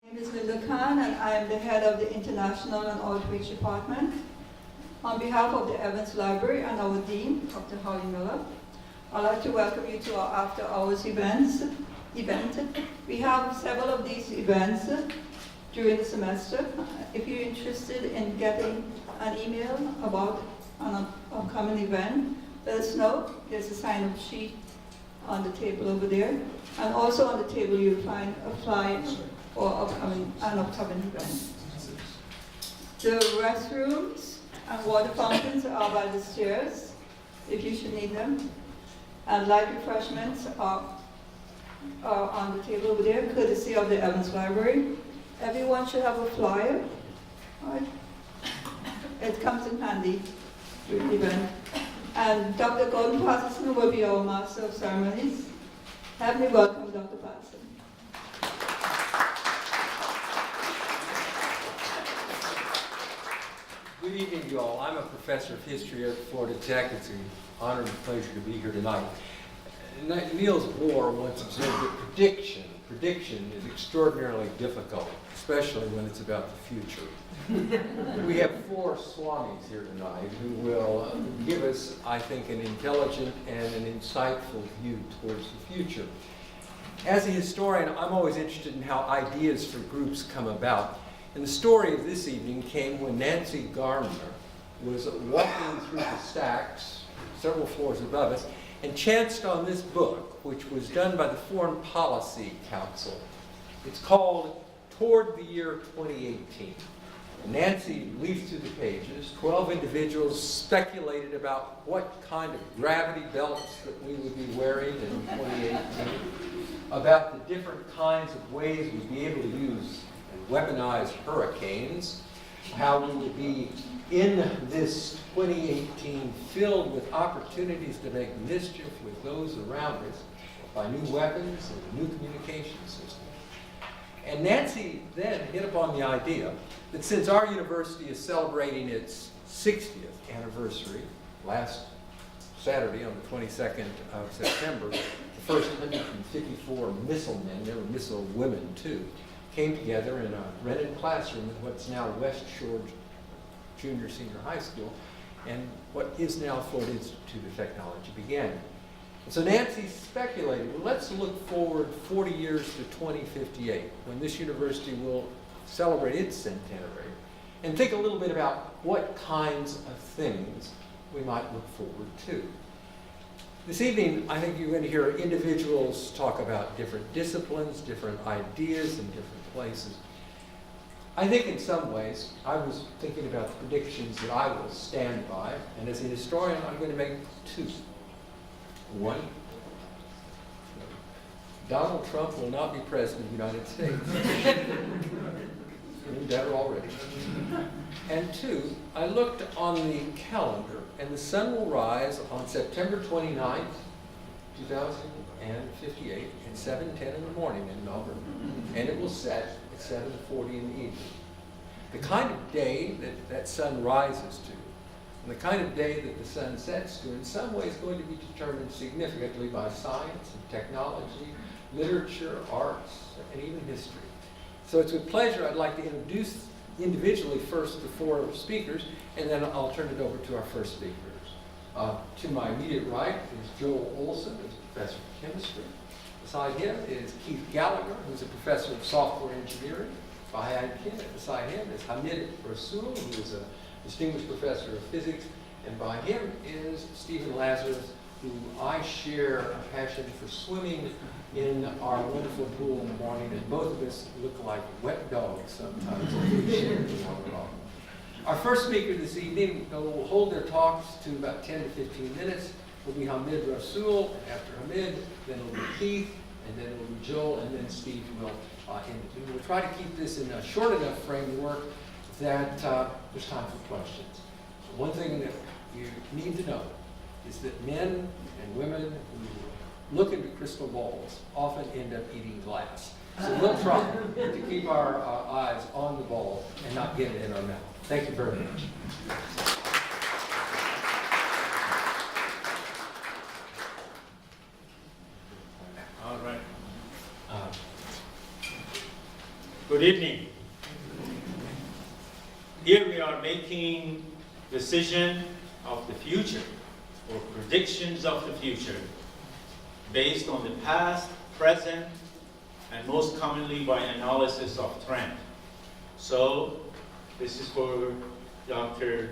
My name is Linda Khan, and I am the head of the International and Outreach Department. On behalf of the Evans Library and our Dean, Dr. Holly Miller, I'd like to welcome you to our After Hours event. We have several of these events during the semester. If you're interested in getting an email about an upcoming event, let us know. There's a sign-up sheet on the table over there. And also on the table you'll find a flyer for an upcoming event. The restrooms and water fountains are by the stairs, if you should need them. And light refreshments are on the table over there, courtesy of the Evans Library. Everyone should have a flyer. Right? It comes in handy during the event. And Dr. Gordon Patterson will be our Master of Ceremonies. Have me welcome Dr. Patterson. Good evening, you all. I'm a professor of history at Florida Tech. It's an honor and pleasure to be here tonight. Niels Bohr once observed that prediction is extraordinarily difficult, especially when it's about the future. We have four swamis here tonight who will give us, I think, an intelligent and an insightful view towards the future. As a historian, I'm always interested in how ideas for groups come about. And the story of this evening came when Nancy Garner was walking through the stacks, several floors above us, and chanced on this book, which was done by the Foreign Policy Council. It's called Toward the Year 2018. Nancy leafed through the pages. 12 individuals speculated about what kind of gravity belts that we would be wearing in 2018, about the different kinds of ways we'd be able to use and weaponize hurricanes, how we would be in this 2018 filled with opportunities to make mischief with those around us by new weapons and new communication systems. And Nancy then hit upon the idea that since our university is celebrating its 60th anniversary last Saturday on the 22nd of September, the first 154 missile men, there were missile women too, came together in a rented classroom in what's now West Shore Junior Senior High School, and what is now Florida Institute of Technology began. And so Nancy speculated, well, let's look forward 40 years to 2058, when this university will celebrate its centenary, and think a little bit about what kinds of things we might look forward to. This evening, I think you're going to hear individuals talk about different disciplines, different ideas in different places. I think in some ways, I was thinking about the predictions that I will stand by, and as a historian, I'm going to make two. One, Donald Trump will not be president of the United States. Doing better already. And two, I looked on the calendar, and the sun will rise on September 29th, 2058, at 7:10 in the morning in Melbourne, and it will set at 7:40 in the evening. The kind of day that that sun rises to, and the kind of day that the sun sets to, in some ways going to be determined significantly by science and technology, literature, arts, and even history. So it's with pleasure I'd like to introduce individually first the four speakers, and then I'll turn it over to our first speakers. To my immediate right is Joel Olson, who's a professor of chemistry. Beside him is Keith Gallagher, who's a professor of software engineering. Beside him is Hamid Rassoul, who is a distinguished professor of physics. And by him is Stephen Lazarus, who I share a passion for swimming in our wonderful pool in the morning, and both of us look like wet dogs sometimes. Our first speaker this evening will hold their talks to about 10 to 15 minutes. Will be Hamid Rassoul. After Hamid, then it will be Keith, and then it will be Joel, and then Steve will end. And we'll try to keep this in a short enough framework that there's time for questions. So one thing that you need to know is that men and women who look into crystal balls often end up eating glass. So we'll try to keep our eyes on the ball and not get it in our mouth. Thank you very much. All right. Good evening. Here we are making decision of the future, or predictions of the future, based on the past, present, and most commonly by analysis of trend. So this is for Dr.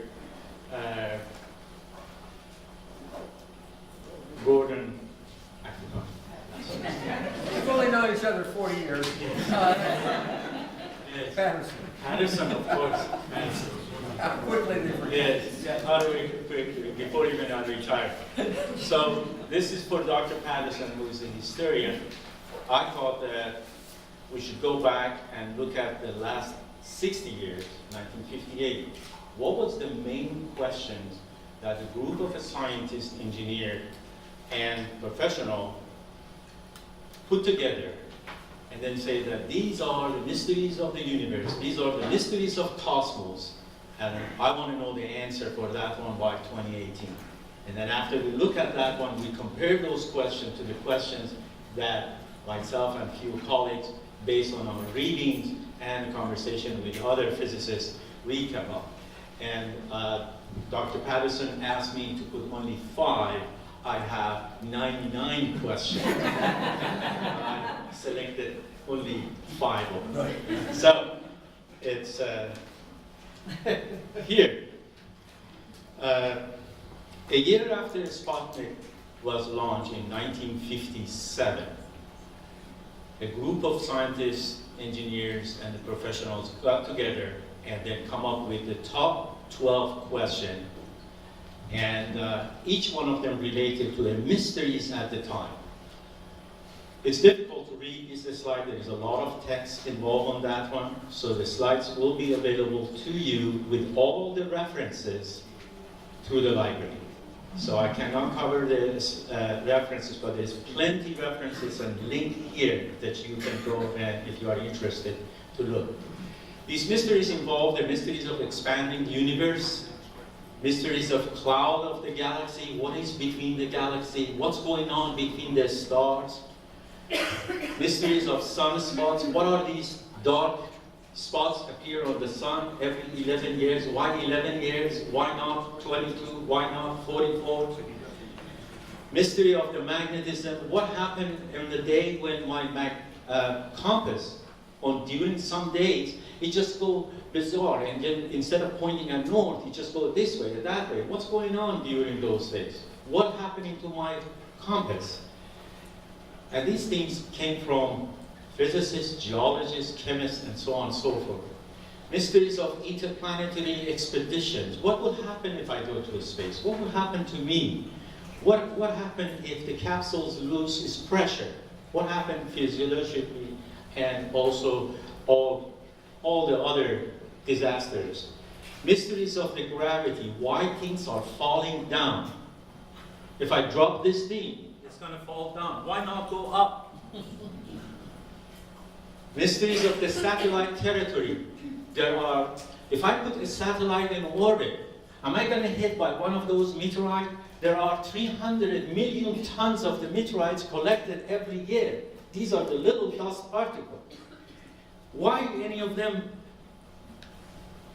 Gordon. I forgot. We've only known each other 40 years. Yes. Patterson. Patterson, of course. Patterson. How quickly they forget. Yes, how do we quickly, before even I retire. So this is for Dr. Patterson, who is a historian. I thought that we should go back and look at the last 60 years, 1958. What was the main questions that a group of scientists, engineers, and professionals put together, and then say that these are the mysteries of the universe, these are the mysteries of cosmos, and I want to know the answer for that one by 2018. And then after we look at that one, we compare those questions to the questions that myself and a few colleagues, based on our readings and conversation with other physicists, we come up. And Dr. Patterson asked me to put only 5. I have 99 questions. I selected only 5 of them. Right. So it's here. A year after Sputnik was launched in 1957, a group of scientists, engineers, and the professionals got together and then come up with the top 12 questions. And each one of them related to the mysteries at the time. It's difficult to read this slide. There is a lot of text involved on that one. So the slides will be available to you with all the references to the library. So I cannot cover the references, but there's plenty of references and link here that you can go and, if you are interested, to look. These mysteries involve the mysteries of expanding universe, mysteries of cloud of the galaxy, what is between the galaxy, what's going on between the stars, mysteries of sunspots, what are these dark spots appear on the sun every 11 years, why 11 years, why not 22, why not 44, mystery of the magnetism, what happened in the day when my compass, during some days, it just go bizarre, and then instead of pointing at north, it just go this way or that way. What's going on during those days? What happening to my compass? And these things came from physicists, geologists, chemists, and so on and so forth. Mysteries of interplanetary expeditions. What will happen if I go to space? What will happen to me? What happened if the capsules lose its pressure? What happened physiologically, and also all the other disasters? Mysteries of the gravity, why things are falling down. If I drop this thing, it's going to fall down. Why not go up? Mysteries of the satellite territory. If I put a satellite in orbit, am I going to hit by one of those meteorites? There are 300 million tons of the meteorites collected every year. These are the little dust particles. Why any of them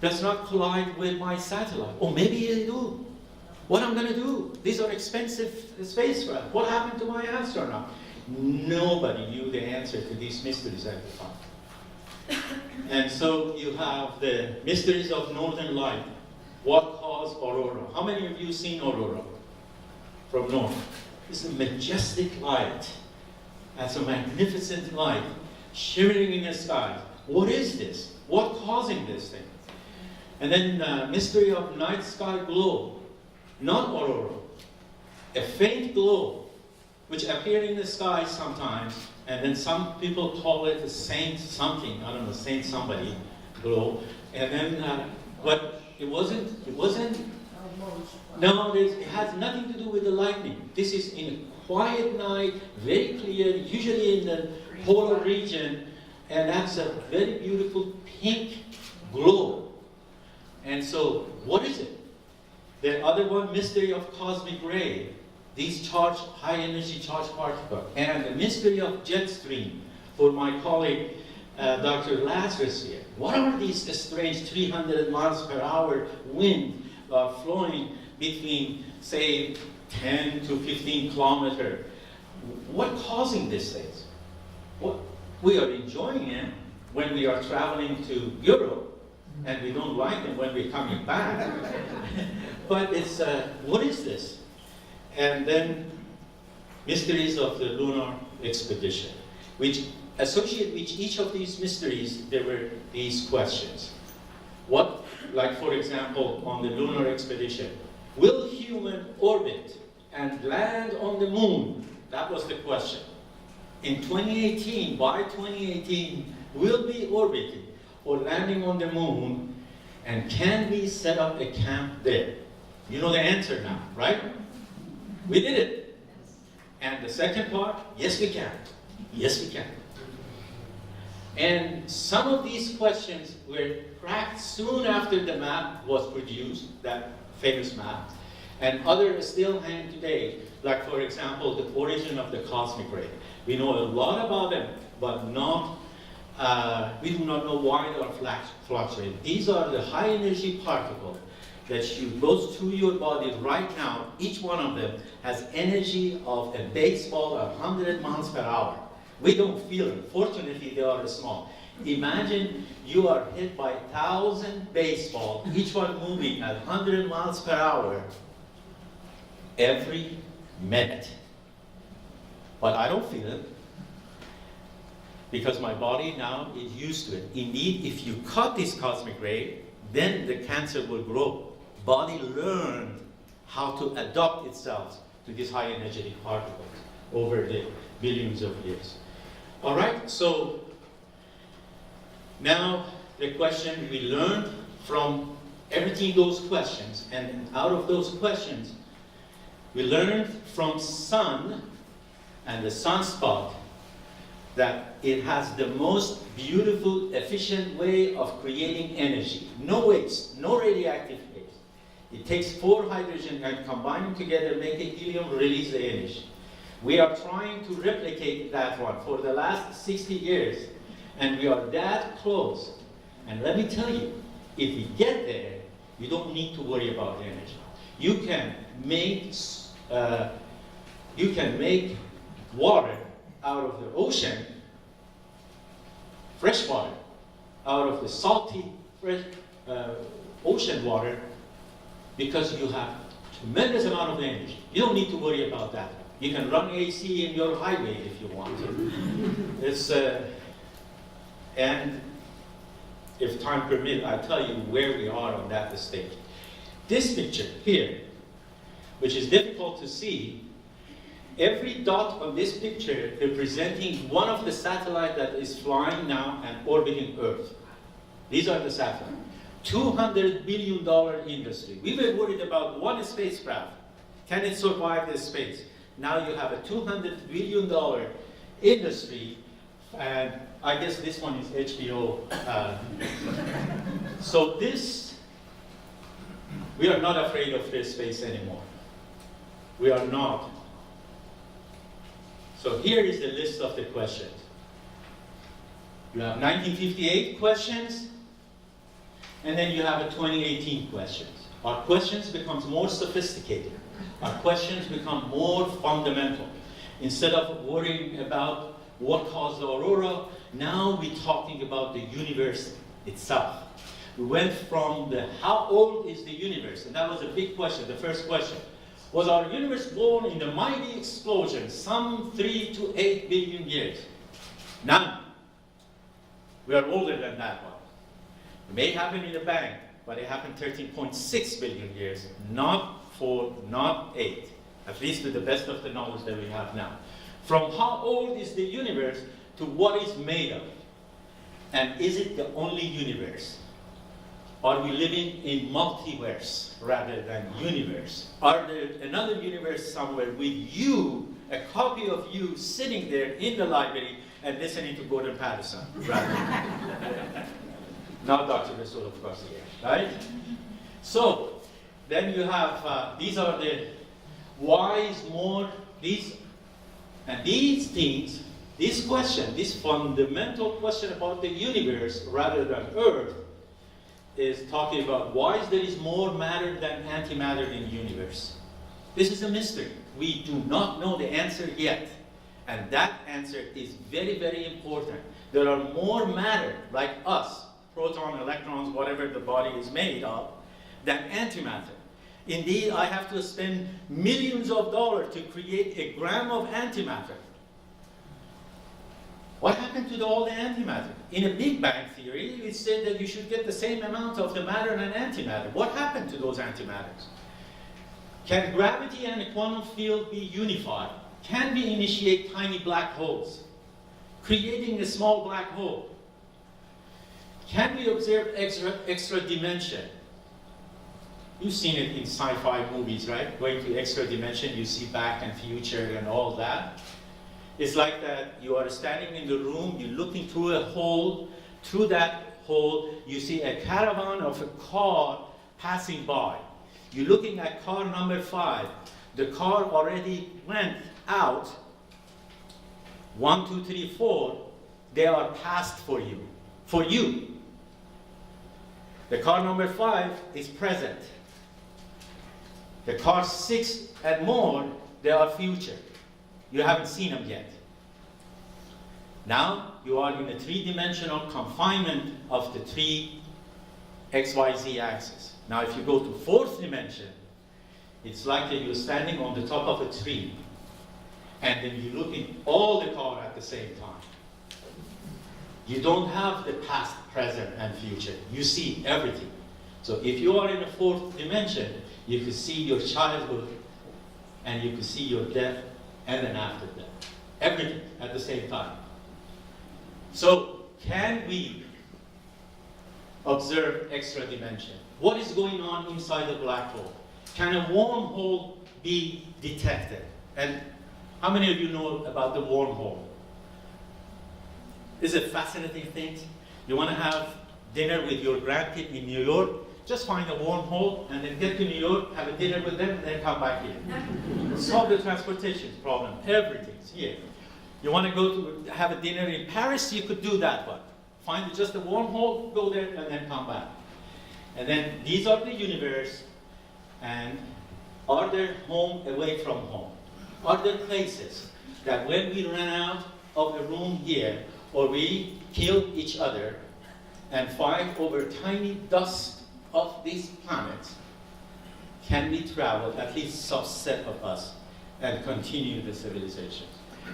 does not collide with my satellite? Or maybe they do. What I'm going to do? These are expensive spacecraft. What happened to my astronaut? Nobody knew the answer to these mysteries at the time. And so you have the mysteries of northern light. What caused aurora? How many of you seen aurora from north? It's a majestic light. That's a magnificent light shimmering in the sky. What is this? What causing this thing? And then mystery of night sky glow. Not aurora. A faint glow which appear in the sky sometimes, and then some people call it a saint something, I don't know, saint somebody glow. And then, but it wasn't, no, it has nothing to do with the lightning. This is in a quiet night, very clear, usually in the polar region, and that's a very beautiful pink glow. And so, what is it? The other one, mystery of cosmic ray. These charged, high energy charged particles. And the mystery of jet stream. For my colleague, Dr. Lazarus here. What are these strange 300 miles per hour wind flowing between, say, 10 to 15 kilometers? What causing these things? What, we are enjoying them when we are traveling to Europe, and we don't like them when we're coming back. But it's, what is this? And then mysteries of the lunar expedition, which associated with each of these mysteries, there were these questions. What, like for example, on the lunar expedition, will human orbit and land on the moon? That was the question. In 2018, by 2018, will we orbiting or landing on the moon, and can we set up a camp there? You know the answer now, right? We did it. And the second part, yes we can. Yes we can. And some of these questions were cracked soon after the map was produced, that famous map, and others still hang today, like for example, the origin of the cosmic ray. We know a lot about them, but not, we do not know why they are fluctuating. These are the high energy particles that you go through your body right now. Each one of them has energy of a baseball at 100 miles per hour. We don't feel them. Fortunately, they are small. Imagine you are hit by 1,000 baseballs, each one moving at 100 miles per hour every minute. But I don't feel it because my body now is used to it. Indeed, if you cut this cosmic ray, then the cancer will grow. Body learned how to adapt itself to these high energetic particles over the billions of years. All right, so now the question we learned from everything those questions, and out of those questions, we learned from sun and the sunspot that it has the most beautiful, efficient way of creating energy. No waste, no radioactive waste. It takes 4 hydrogen and combine them together, make a helium, release the energy. We are trying to replicate that one for the last 60 years, and we are that close. And let me tell you, if we get there, you don't need to worry about the energy. You can make water out of the ocean, fresh water, out of the salty fresh, ocean water, because you have tremendous amount of energy. You don't need to worry about that. You can run AC in your highway if you want to. It's, and if time permits, I'll tell you where we are on that stage. This picture here, which is difficult to see, every dot on this picture representing one of the satellites that is flying now and orbiting Earth. These are the satellites. $200 billion industry. We were worried about one spacecraft. Can it survive this space? Now you have a $200 billion industry, and I guess this one is HBO. So this, we are not afraid of this space anymore. We are not. So here is the list of the questions. You have 1958 questions, and then you have a 2018 questions. Our questions becomes more sophisticated. Our questions become more fundamental. Instead of worrying about what caused the aurora, now we're talking about the universe itself. We went from the how old is the universe, and that was a big question, the first question. Was our universe born in a mighty explosion, some 3 to 8 billion years? None. We are older than that one. It may happen in a bang, but it happened 13.6 billion years, not 4, not 8, at least to the best of the knowledge that we have now. From how old is the universe to what is made of? And is it the only universe? Are we living in multiverse rather than universe? Are there another universe somewhere with you, a copy of you sitting there in the library and listening to Gordon Patterson? Rather. Not Dr. Rassoul, of course, here, right? So, then you have, these are the whys more, these things This question, this fundamental question about the universe rather than Earth, is talking about why there is more matter than antimatter in the universe. This is a mystery. We do not know the answer yet. And that answer is very, very important. There are more matter, like us, proton, electrons, whatever the body is made of, than antimatter. Indeed, I have to spend millions of dollars to create a gram of antimatter. What happened to all the antimatter? In a Big Bang theory, it said that you should get the same amount of the matter and antimatter. What happened to those antimatters? Can gravity and a quantum field be unified? Can we initiate tiny black holes, creating a small black hole? Can we observe extra dimension? You've seen it in sci-fi movies, right? Going to extra dimension, you see back and future and all that. It's like that you are standing in the room, you're looking through a hole. Through that hole, you see a caravan of a car passing by. You're looking at car number 5. The car already went out. 1, 2, 3, 4, they are passed for you. For you. The car number 5 is present. The car 6 and more, they are future. You haven't seen them yet. Now you are in a 3-dimensional confinement of the 3 XYZ axis. Now if you go to 4th dimension, it's like that you're standing on the top of a tree and then you're looking all the car at the same time. You don't have the past, present, and future. You see everything. So if you are in a 4th dimension, you can see your childhood and you can see your death and then after death. Everything at the same time. So can we observe extra dimension? What is going on inside the black hole? Can a wormhole be detected? And how many of you know about the wormhole? Is it fascinating thing? You want to have dinner with your grandkid in New York? Just find a wormhole and then get to New York, have a dinner with them, and then come back here. Solve the transportation problem. Everything's here. You want to go to have a dinner in Paris? You could do that one. Find just a wormhole, go there, and then come back. And then these are the universe, and are there home away from home? Are there places that when we run out of a room here, or we kill each other and fight over tiny dust of these planets, can we travel, at least subset of us, and continue the civilization?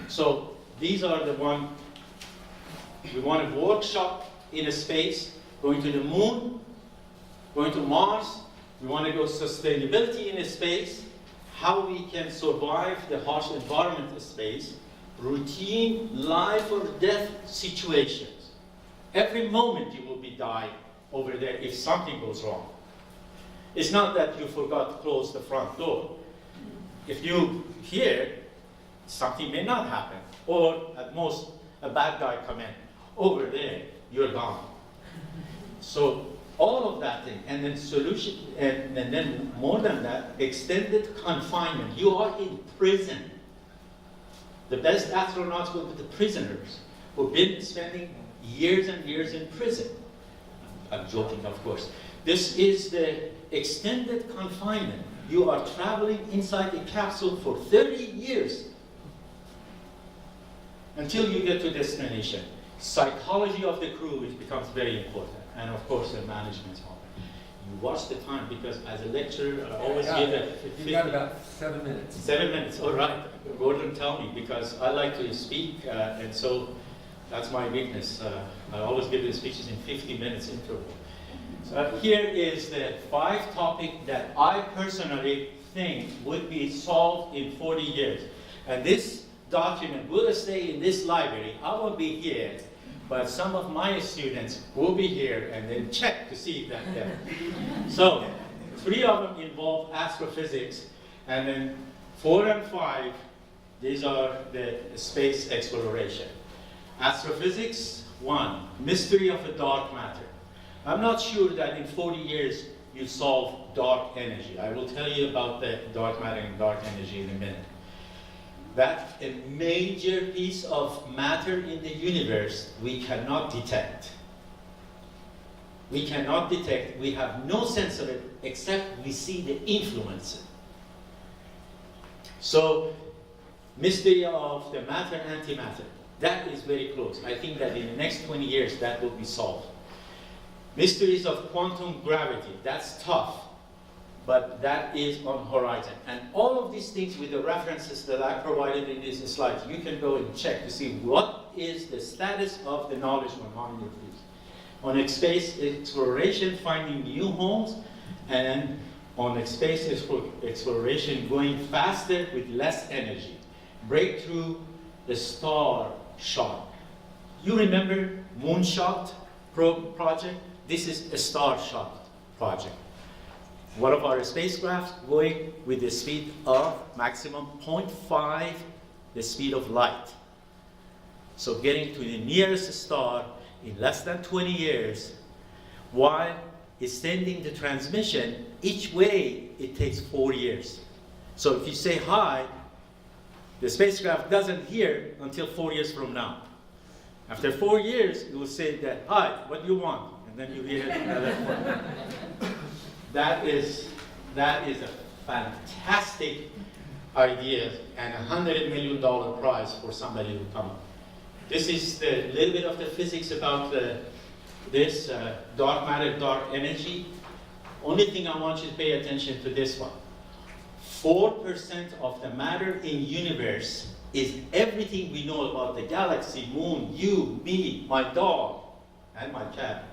So these are the one, we want to workshop in a space, going to the moon, going to Mars. We want to go sustainability in a space, how we can survive the harsh environment of space, routine life or death situations. Every moment you will be dying over there if something goes wrong. It's not that you forgot to close the front door. If you hear, something may not happen. Or at most, a bad guy come in. Over there, you're gone. So all of that thing, and then solution, and then more than that, extended confinement. You are in prison. The best astronauts were the prisoners who've been spending years and years in prison. I'm joking, of course. This is the extended confinement. You are traveling inside a capsule for 30 years until you get to destination. Psychology of the crew becomes very important, and of course the management of it. You watch the time, because as a lecturer, I always give it. You got about 7 minutes. 7 minutes, all right. Gordon, tell me, because I like to speak, and so that's my weakness. I always give the speeches in 50 minutes interval. So here is the 5 topics that I personally think would be solved in 40 years. And this document will stay in this library. I won't be here, but some of my students will be here and then check to see if that's there. So 3 of them involve astrophysics, and then 4 and 5, these are the space exploration. Astrophysics, 1, mystery of the dark matter. I'm not sure that in 40 years you solve dark energy. I will tell you about the dark matter and dark energy in a minute. that a major piece of matter in the universe we cannot detect. We cannot detect, we have no sense of it, except we see the influence. So, mystery of the matter and antimatter, that is very close. I think that in the next 20 years that will be solved. Mysteries of quantum gravity, that's tough, but that is on horizon. And all of these things with the references that I provided in these slides, you can go and check to see what is the status of the knowledge on Hamid fields. On space exploration, finding new homes, and on space exploration, going faster with less energy. Breakthrough the star shot. You remember Moonshot project? This is a star shot project. One of our spacecrafts going with the speed of maximum 0.5 the speed of light. So getting to the nearest star in less than 20 years, while extending the transmission, each way it takes 4 years. So if you say hi, the spacecraft doesn't hear until 4 years from now. After 4 years, it will say that, hi, what do you want? And then you hear another one. That is a fantastic idea and $100 million prize for somebody to come up. This is the little bit of the physics about this dark matter, dark energy. Only thing I want you to pay attention to this one. 4% of the matter in universe is everything we know about the galaxy, moon, you, me, my dog, and my cat.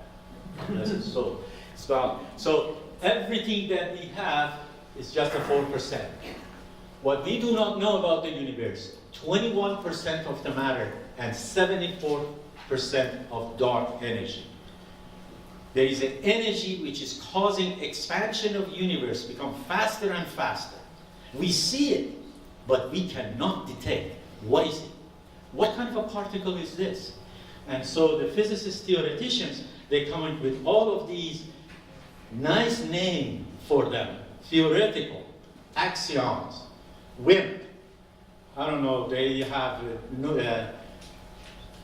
So it's gone. So everything that we have is just a 4%. What we do not know about the universe, 21% of the matter and 74% of dark energy. There is an energy which is causing expansion of universe become faster and faster. We see it, but we cannot detect. What is it? What kind of a particle is this? And so the physicists, theoreticians, they come up with all of these nice names for them. Theoretical, axioms, WIMP. I don't know, they have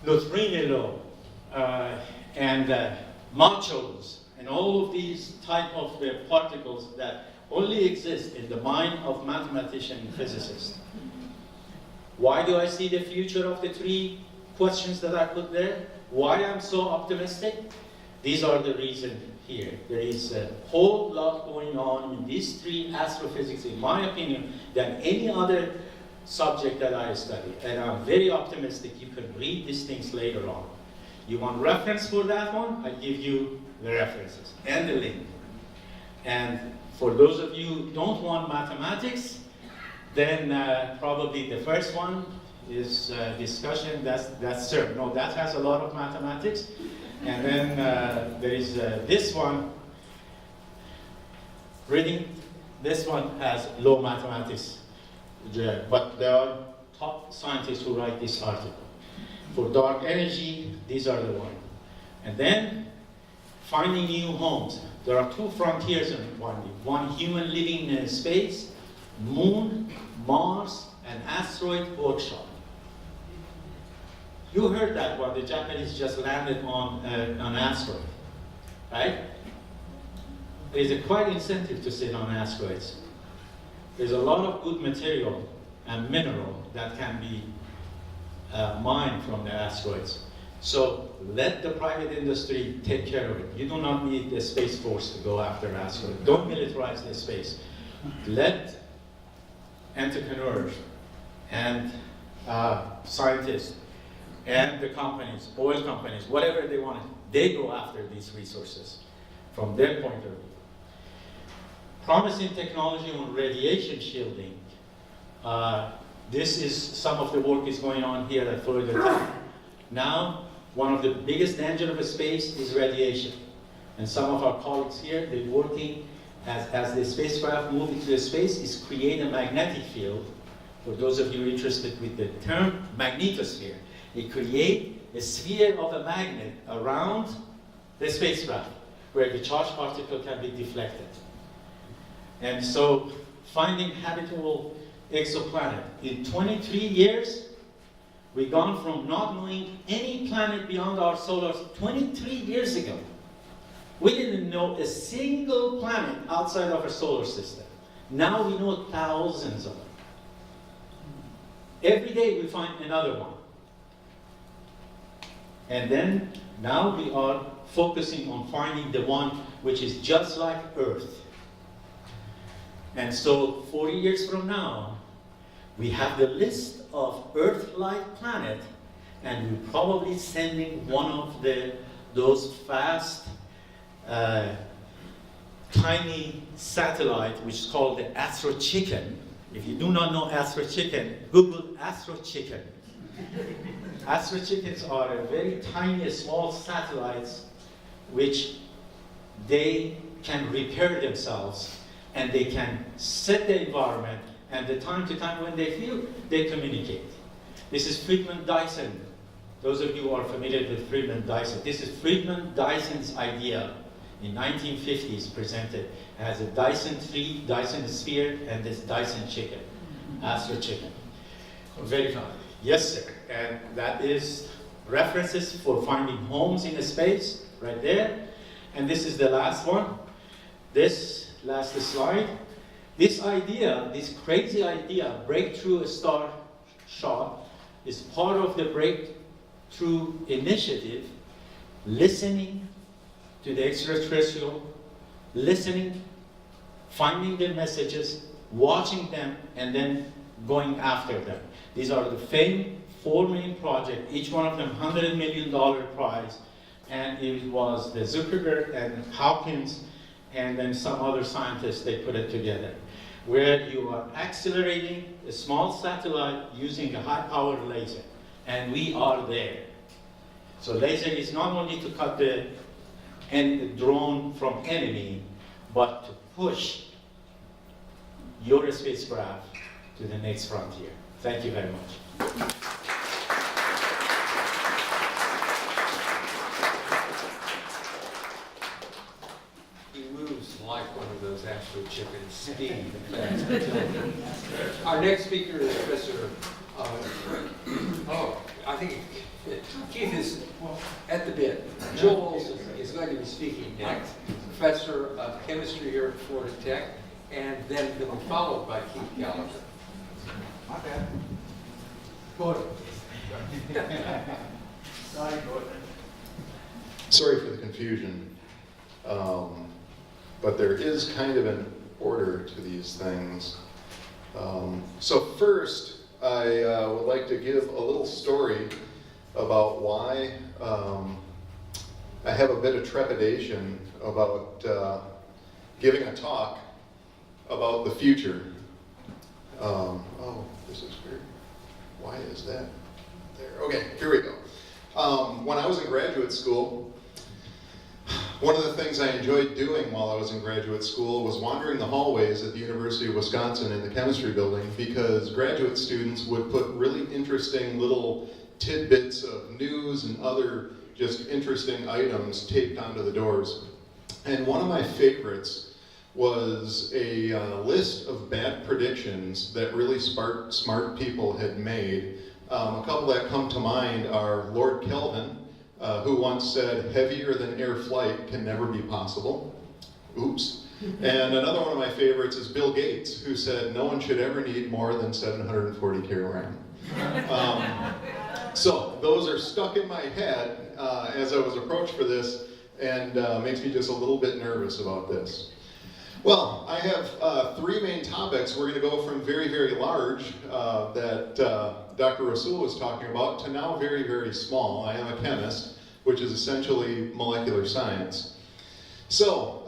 neutrino and machos, and all of these type of particles that only exist in the mind of mathematician and physicist. Why do I see the future of the three questions that I put there? Why I'm so optimistic? These are the reasons here. There is a whole lot going on in these three astrophysics, in my opinion, than any other subject that I study. And I'm very optimistic you can read these things later on. You want reference for that one? I give you the references and the link. And for those of you who don't want mathematics, then probably the first one is discussion. That's CERN. No, that has a lot of mathematics. And then there is this one. Reading, this one has low mathematics. But there are top scientists who write this article. For dark energy, these are the ones. And then, finding new homes. There are two frontiers in quantity. One, human living in space, moon, Mars, and asteroid workshop. You heard that one, the Japanese just landed on an asteroid, right? There's a quite incentive to sit on asteroids. There's a lot of good material and mineral that can be mined from the asteroids. So let the private industry take care of it. You do not need the Space Force to go after asteroids. Don't militarize the space. Let entrepreneurs and scientists and the companies, oil companies, whatever they want, they go after these resources from their point of view. Promising technology on radiation shielding. This is some of the work is going on here at Florida Tech. Now, one of the biggest danger of space is radiation. And some of our colleagues here, they're working as the spacecraft move into space, is create a magnetic field. For those of you interested with the term magnetosphere, they create a sphere of a magnet around the spacecraft where the charged particle can be deflected. And so finding habitable exoplanet. In 23 years, we've gone from not knowing any planet beyond our solar system 23 years ago. We didn't know a single planet outside of our solar system. Now we know thousands of them. Every day we find another one. And then now we are focusing on finding the one which is just like Earth. And so 40 years from now, we have the list of Earth-like planets, and we're probably sending one of those fast, tiny satellite, which is called the Astro Chicken. If you do not know Astro Chicken, Google Astro Chicken. Astro Chickens are a very tiny, small satellites which they can repair themselves, and they can set the environment, and the time to time when they feel, they communicate. This is Friedman Dyson. Those of you who are familiar with Friedman Dyson, this is Friedman Dyson's idea in 1950s, presented as a Dyson tree, Dyson sphere, and this Dyson chicken, Astro Chicken. Very fun. Yes, sir. And that is references for finding homes in space, right there. And this is the last one. This last slide. This idea, this crazy idea, breakthrough star shot, is part of the breakthrough initiative, listening to the extraterrestrial, listening, finding their messages, watching them, and then going after them. These are the four main projects, each one of them $100 million prize, and it was the Zuckerberg and Hawkins and then some other scientists, they put it together, where you are accelerating a small satellite using a high-powered laser, and we are there. So laser is not only to cut the drone from enemy, but to push your spacecraft to the next frontier. Thank you very much. He moves like one of those Astro Chickens, speed fast. Our next speaker is Professor, I think Keith is at the bit. Joel Olson is going to be speaking next, Professor of Chemistry here at Florida Tech, and then he'll be followed by Keith Gallagher. My bad. Go Sorry for the confusion, but there is kind of an order to these things. So first, I would like to give a little story about why I have a bit of trepidation about giving a talk about the future. Oh, this is weird. Why is that there? Okay, here we go. When I was in graduate school, one of the things I enjoyed doing while I was in graduate school was wandering the hallways at the University of Wisconsin in the chemistry building, because graduate students would put really interesting little tidbits of news and other just interesting items taped onto the doors. And one of my favorites was a list of bad predictions that really smart people had made. A couple that come to mind are Lord Kelvin, who once said, "Heavier than air flight can never be possible." Oops. And another one of my favorites is Bill Gates, who said, "No one should ever need more than 740 kilogram." So those are stuck in my head as I was approached for this, and makes me just a little bit nervous about this. Well, I have three main topics. We're going to go from very, very large that Dr. Rassoul was talking about to now very, very small. I am a chemist, which is essentially molecular science. So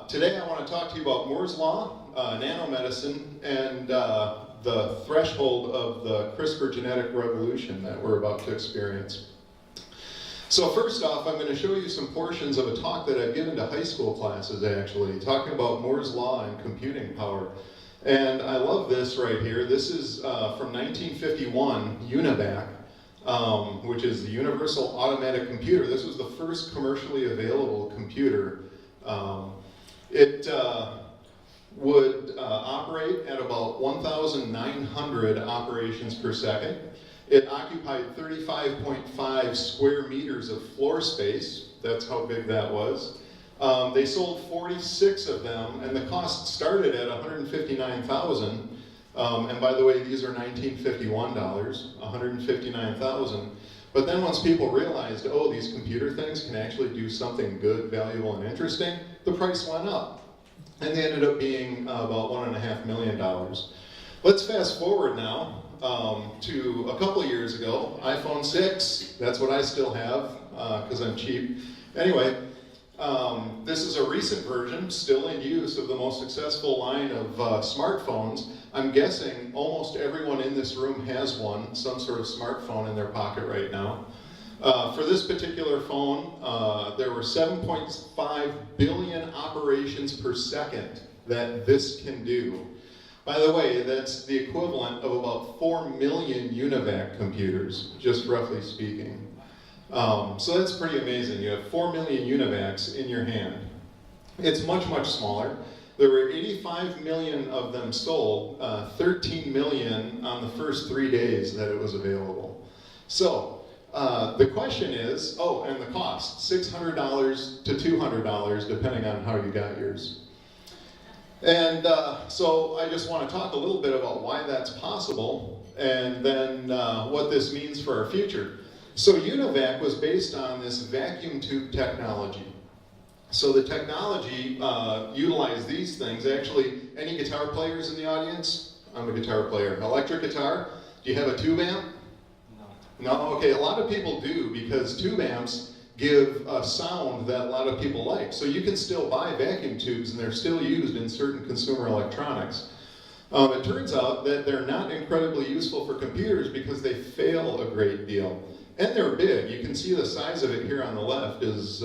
today I want to talk to you about Moore's Law, nanomedicine, and the threshold of the CRISPR genetic revolution that we're about to experience. So first off, I'm going to show you some portions of a talk that I've given to high school classes, actually, talking about Moore's Law and computing power. And I love this right here. This is from 1951, UNIVAC, which is the Universal Automatic Computer. This was the first commercially available computer. It would operate at about 1,900 operations per second. It occupied 35.5 square meters of floor space. That's how big that was. They sold 46 of them, and the cost started at $159,000. And by the way, these are $1951, $159,000. But then once people realized, oh, these computer things can actually do something good, valuable, and interesting, the price went up. And they ended up being about $1.5 million. Let's fast forward now to a couple of years ago, iPhone 6, that's what I still have, because I'm cheap. Anyway, this is a recent version, still in use, of the most successful line of smartphones. I'm guessing almost everyone in this room has one, some sort of smartphone in their pocket right now. For this particular phone, there were 7.5 billion operations per second that this can do. By the way, that's the equivalent of about 4 million UNIVAC computers, just roughly speaking. So that's pretty amazing. You have 4 million UNIVACs in your hand. It's much, much smaller. There were 85 million of them sold, 13 million on the first 3 days that it was available. So the question is, oh, and the cost, $600 to $200, depending on how you got yours. And so I just want to talk a little bit about why that's possible, and then what this means for our future. So UNIVAC was based on this vacuum tube technology. So the technology utilized these things. Actually, any guitar players in the audience? I'm a guitar player. Electric guitar? Do you have a tube amp? No? Okay, a lot of people do, because tube amps give a sound that a lot of people like. So you can still buy vacuum tubes, and they're still used in certain consumer electronics. It turns out that they're not incredibly useful for computers because they fail a great deal. And they're big. You can see the size of it here on the left is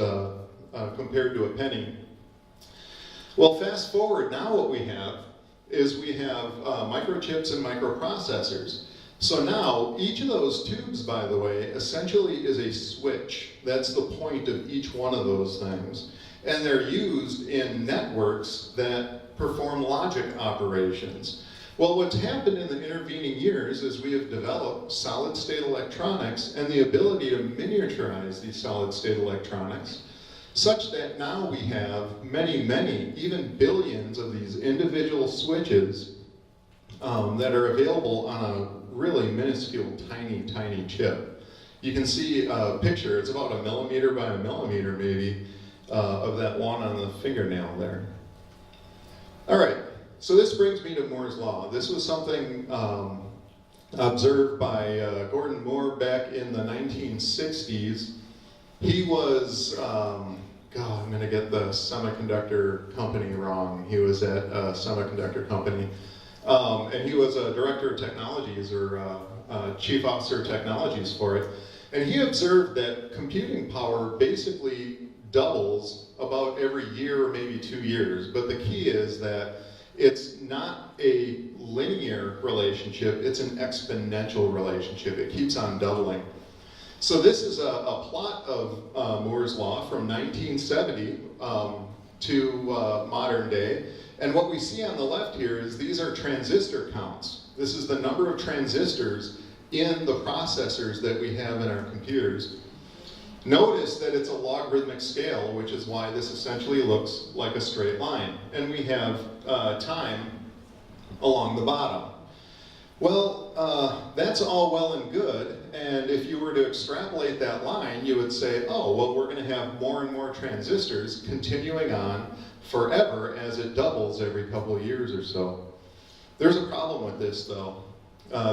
compared to a penny. Well, fast forward, now what we have is we have microchips and microprocessors. So now, each of those tubes, by the way, essentially is a switch. That's the point of each one of those things. And they're used in networks that perform logic operations. Well, what's happened in the intervening years is we have developed solid-state electronics and the ability to miniaturize these solid-state electronics, such that now we have many, many, even billions of these individual switches that are available on a really minuscule, tiny, tiny chip. You can see a picture, it's about 1 millimeter by 1 millimeter maybe, of that one on the fingernail there. All right, so this brings me to Moore's Law. This was something observed by Gordon Moore back in the 1960s. He was, God, I'm gonna get the semiconductor company wrong. He was at a semiconductor company. And he was a director of technologies, or chief officer of technologies for it. And he observed that computing power basically doubles about every year or maybe 2 years. But the key is that it's not a linear relationship, it's an exponential relationship. It keeps on doubling. So this is a plot of Moore's Law from 1970 to modern day. And what we see on the left here is these are transistor counts. This is the number of transistors in the processors that we have in our computers. Notice that it's a logarithmic scale, which is why this essentially looks like a straight line. And we have time along the bottom. Well, that's all well and good. And if you were to extrapolate that line, you would say, oh, well, we're going to have more and more transistors continuing on forever as it doubles every couple of years or so. There's a problem with this, though.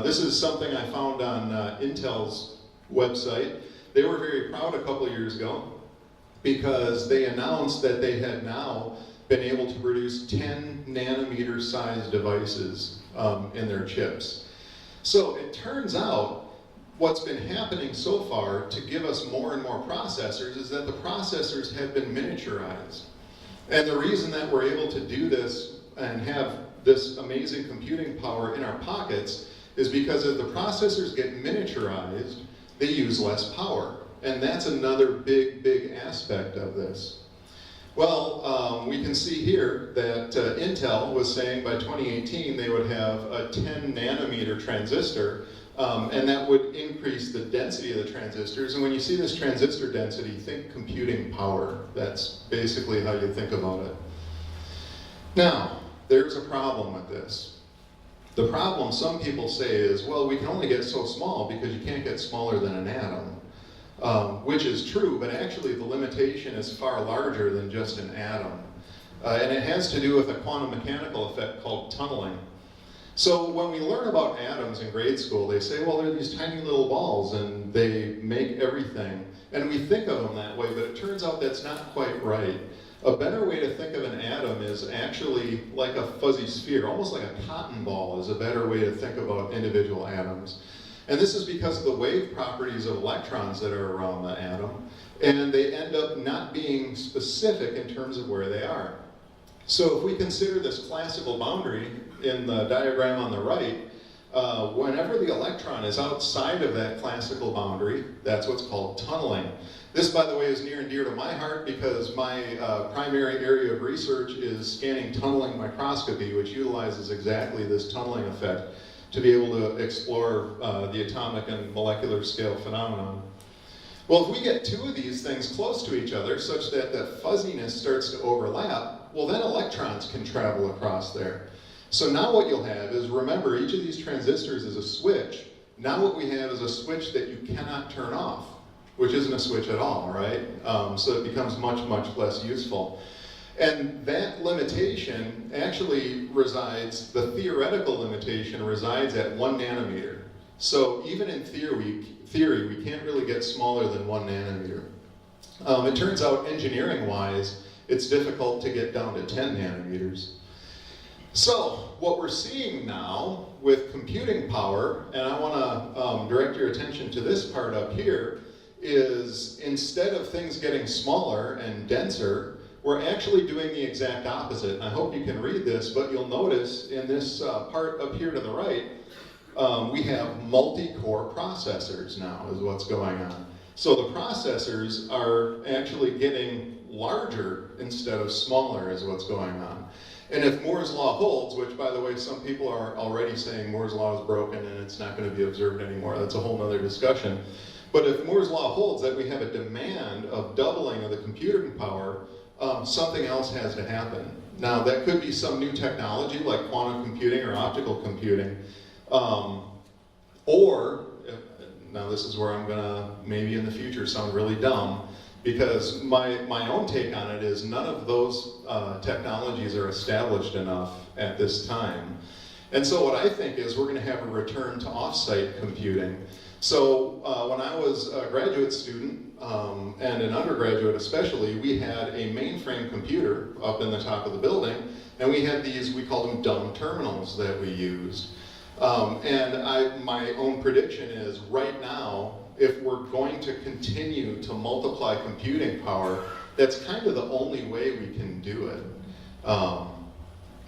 This is something I found on Intel's website. They were very proud a couple of years ago because they announced that they had now been able to produce 10 nanometer sized devices in their chips. So it turns out what's been happening so far to give us more and more processors is that the processors have been miniaturized. And the reason that we're able to do this and have this amazing computing power in our pockets is because as the processors get miniaturized, they use less power. And that's another big, big aspect of this. Well, we can see here that Intel was saying by 2018 they would have a 10 nanometer transistor, and that would increase the density of the transistors. And when you see this transistor density, think computing power. That's basically how you think about it. Now, there's a problem with this. The problem, some people say, is, well, we can only get so small because you can't get smaller than an atom, which is true, but actually the limitation is far larger than just an atom. And it has to do with a quantum mechanical effect called tunneling. So when we learn about atoms in grade school, they say, well, they're these tiny little balls and they make everything. And we think of them that way, but it turns out that's not quite right. A better way to think of an atom is actually like a fuzzy sphere, almost like a cotton ball is a better way to think about individual atoms. And this is because of the wave properties of electrons that are around the atom, and they end up not being specific in terms of where they are. So if we consider this classical boundary in the diagram on the right, whenever the electron is outside of that classical boundary, that's what's called tunneling. This, by the way, is near and dear to my heart because my primary area of research is scanning tunneling microscopy, which utilizes exactly this tunneling effect to be able to explore the atomic and molecular scale phenomenon. Well, if we get two of these things close to each other such that that fuzziness starts to overlap, well, then electrons can travel across there. So now what you'll have is, remember, each of these transistors is a switch. Now what we have is a switch that you cannot turn off, which isn't a switch at all, right? So it becomes much, much less useful. And that limitation actually resides, the theoretical limitation resides at 1 nanometer. So even in theory, we can't really get smaller than 1 nanometer. It turns out, engineering-wise, it's difficult to get down to 10 nanometers. So what we're seeing now with computing power, and I want to direct your attention to this part up here, is instead of things getting smaller and denser, we're actually doing the exact opposite. I hope you can read this, but you'll notice in this part up here to the right, we have multi-core processors now is what's going on. So the processors are actually getting larger instead of smaller is what's going on. And if Moore's law holds, which by the way, some people are already saying Moore's law is broken and it's not going to be observed anymore, that's a whole other discussion. But if Moore's law holds that we have a demand of doubling of the computing power, something else has to happen. Now that could be some new technology like quantum computing or optical computing, or, now this is where I'm gonna maybe in the future sound really dumb, because my own take on it is none of those technologies are established enough at this time. And so what I think is we're gonna have a return to off-site computing. So when I was a graduate student, and an undergraduate especially, we had a mainframe computer up in the top of the building, and we had these, we called them dumb terminals that we used. And my own prediction is right now, if we're going to continue to multiply computing power, that's kind of the only way we can do it.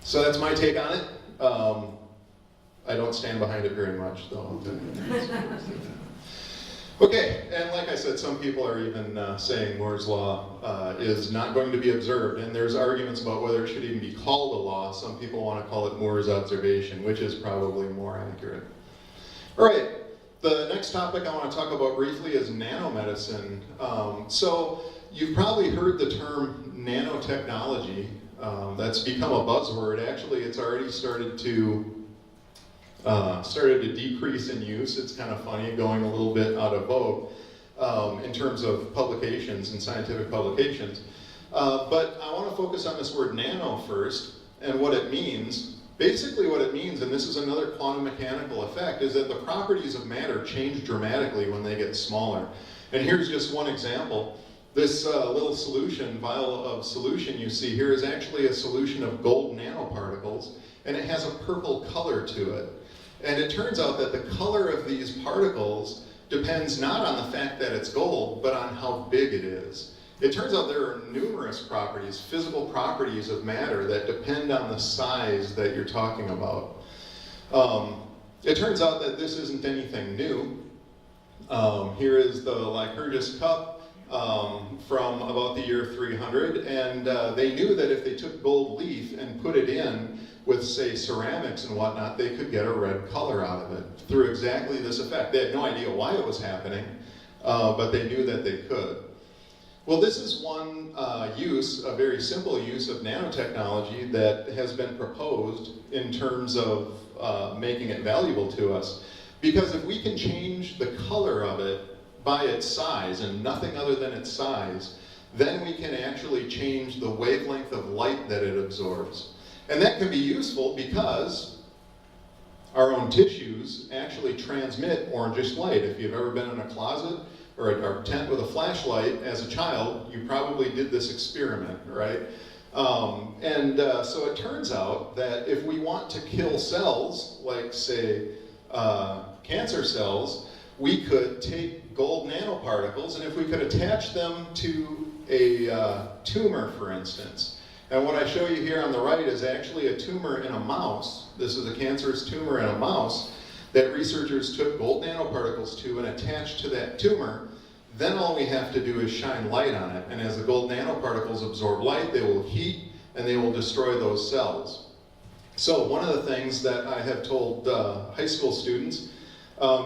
So that's my take on it. I don't stand behind it very much, though. Okay, and like I said, some people are even saying Moore's law is not going to be observed, and there's arguments about whether it should even be called a law. Some people want to call it Moore's observation, which is probably more accurate. All right, the next topic I want to talk about briefly is nanomedicine. So you've probably heard the term nanotechnology. That's become a buzzword. Actually, it's already started to decrease in use. It's kind of funny, going a little bit out of vogue in terms of publications and scientific publications. But I want to focus on this word nano first and what it means. Basically what it means, and this is another quantum mechanical effect, is that the properties of matter change dramatically when they get smaller. And here's just one example. This little solution, vial of solution you see here is actually a solution of gold nanoparticles, and it has a purple color to it. And it turns out that the color of these particles depends not on the fact that it's gold, but on how big it is. It turns out there are numerous properties, physical properties of matter that depend on the size that you're talking about. It turns out that this isn't anything new. Here is the Lycurgus cup. from about the year 300, and they knew that if they took gold leaf and put it in with, say, ceramics and whatnot, they could get a red color out of it through exactly this effect. They had no idea why it was happening, but they knew that they could. Well, this is one use, a very simple use of nanotechnology that has been proposed in terms of making it valuable to us. Because if we can change the color of it by its size and nothing other than its size, then we can actually change the wavelength of light that it absorbs. And that can be useful because our own tissues actually transmit orangish light. If you've ever been in a closet or a tent with a flashlight as a child, you probably did this experiment, right? So it turns out that if we want to kill cells, like say cancer cells, we could take gold nanoparticles, and if we could attach them to a tumor, for instance. And what I show you here on the right is actually a tumor in a mouse. This is a cancerous tumor in a mouse that researchers took gold nanoparticles to and attached to that tumor. Then all we have to do is shine light on it. And as the gold nanoparticles absorb light, they will heat and they will destroy those cells. So one of the things that I have told high school students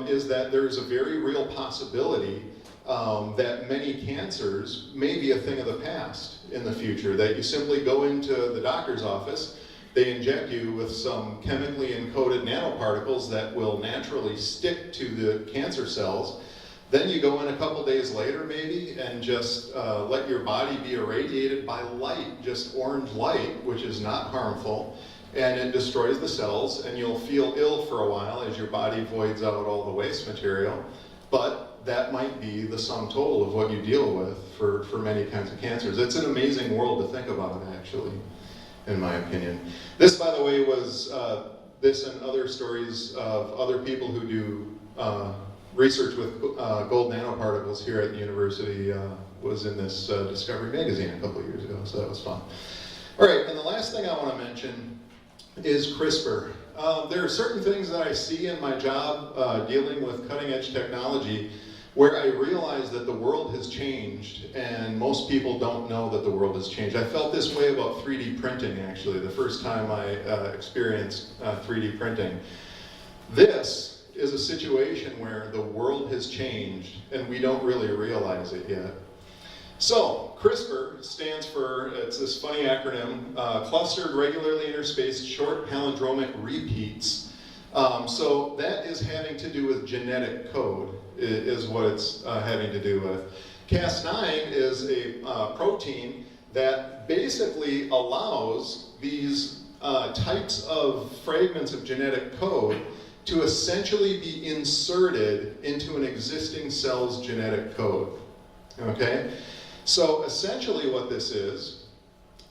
is that there's a very real possibility that many cancers may be a thing of the past in the future, that you simply go into the doctor's office, they inject you with some chemically encoded nanoparticles that will naturally stick to the cancer cells. Then you go in a couple days later maybe and just let your body be irradiated by light, just orange light, which is not harmful, and it destroys the cells, and you'll feel ill for a while as your body voids out all the waste material. But that might be the sum total of what you deal with for many kinds of cancers. It's an amazing world to think about it, actually, in my opinion. This, by the way, was this and other stories of other people who do research with gold nanoparticles here at the university was in this Discovery magazine a couple of years ago, so that was fun. All right, and the last thing I want to mention is CRISPR. There are certain things that I see in my job dealing with cutting-edge technology where I realize that the world has changed, and most people don't know that the world has changed. I felt this way about 3D printing, actually, the first time I experienced 3D printing. This is a situation where the world has changed, and we don't really realize it yet. So, CRISPR stands for, it's this funny acronym, Clustered Regularly Interspaced Short Palindromic Repeats. So that is having to do with genetic code, is what it's having to do with. Cas9 is a protein that basically allows these types of fragments of genetic code to essentially be inserted into an existing cell's genetic code, okay? So essentially what this is,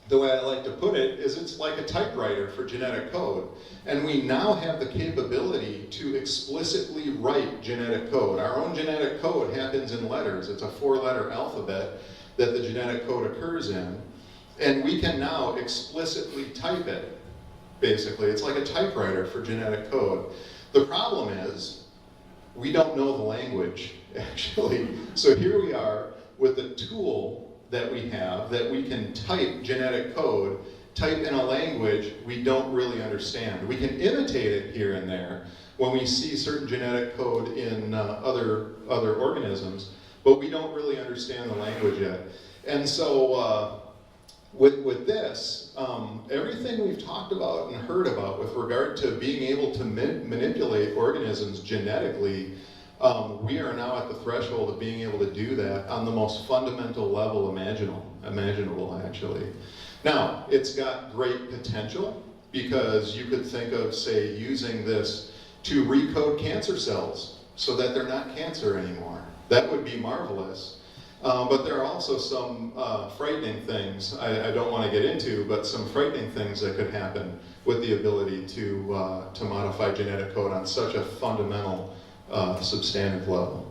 the way I like to put it, is it's like a typewriter for genetic code. And we now have the capability to explicitly write genetic code. Our own genetic code happens in letters. It's a 4-letter alphabet that the genetic code occurs in. And we can now explicitly type it, basically. It's like a typewriter for genetic code. The problem is, we don't know the language, actually. So here we are with a tool that we have that we can type genetic code, type in a language we don't really understand. We can imitate it here and there when we see certain genetic code in other organisms, but we don't really understand the language yet. And so with this, everything we've talked about and heard about with regard to being able to manipulate organisms genetically, we are now at the threshold of being able to do that on the most fundamental level imaginable, actually. Now, it's got great potential because you could think of, say, using this to recode cancer cells so that they're not cancer anymore. That would be marvelous. But there are also some frightening things I don't want to get into, but some frightening things that could happen with the ability to modify genetic code on such a fundamental substantive level.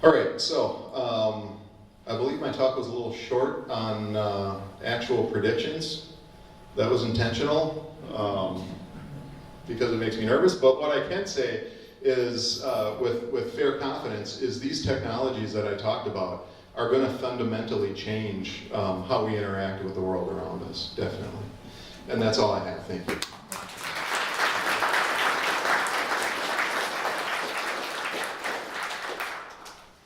All right, so I believe my talk was a little short on actual predictions. That was intentional because it makes me nervous, but what I can say is with fair confidence is these technologies that I talked about are going to fundamentally change how we interact with the world around us, definitely. And that's all I have. Thank you.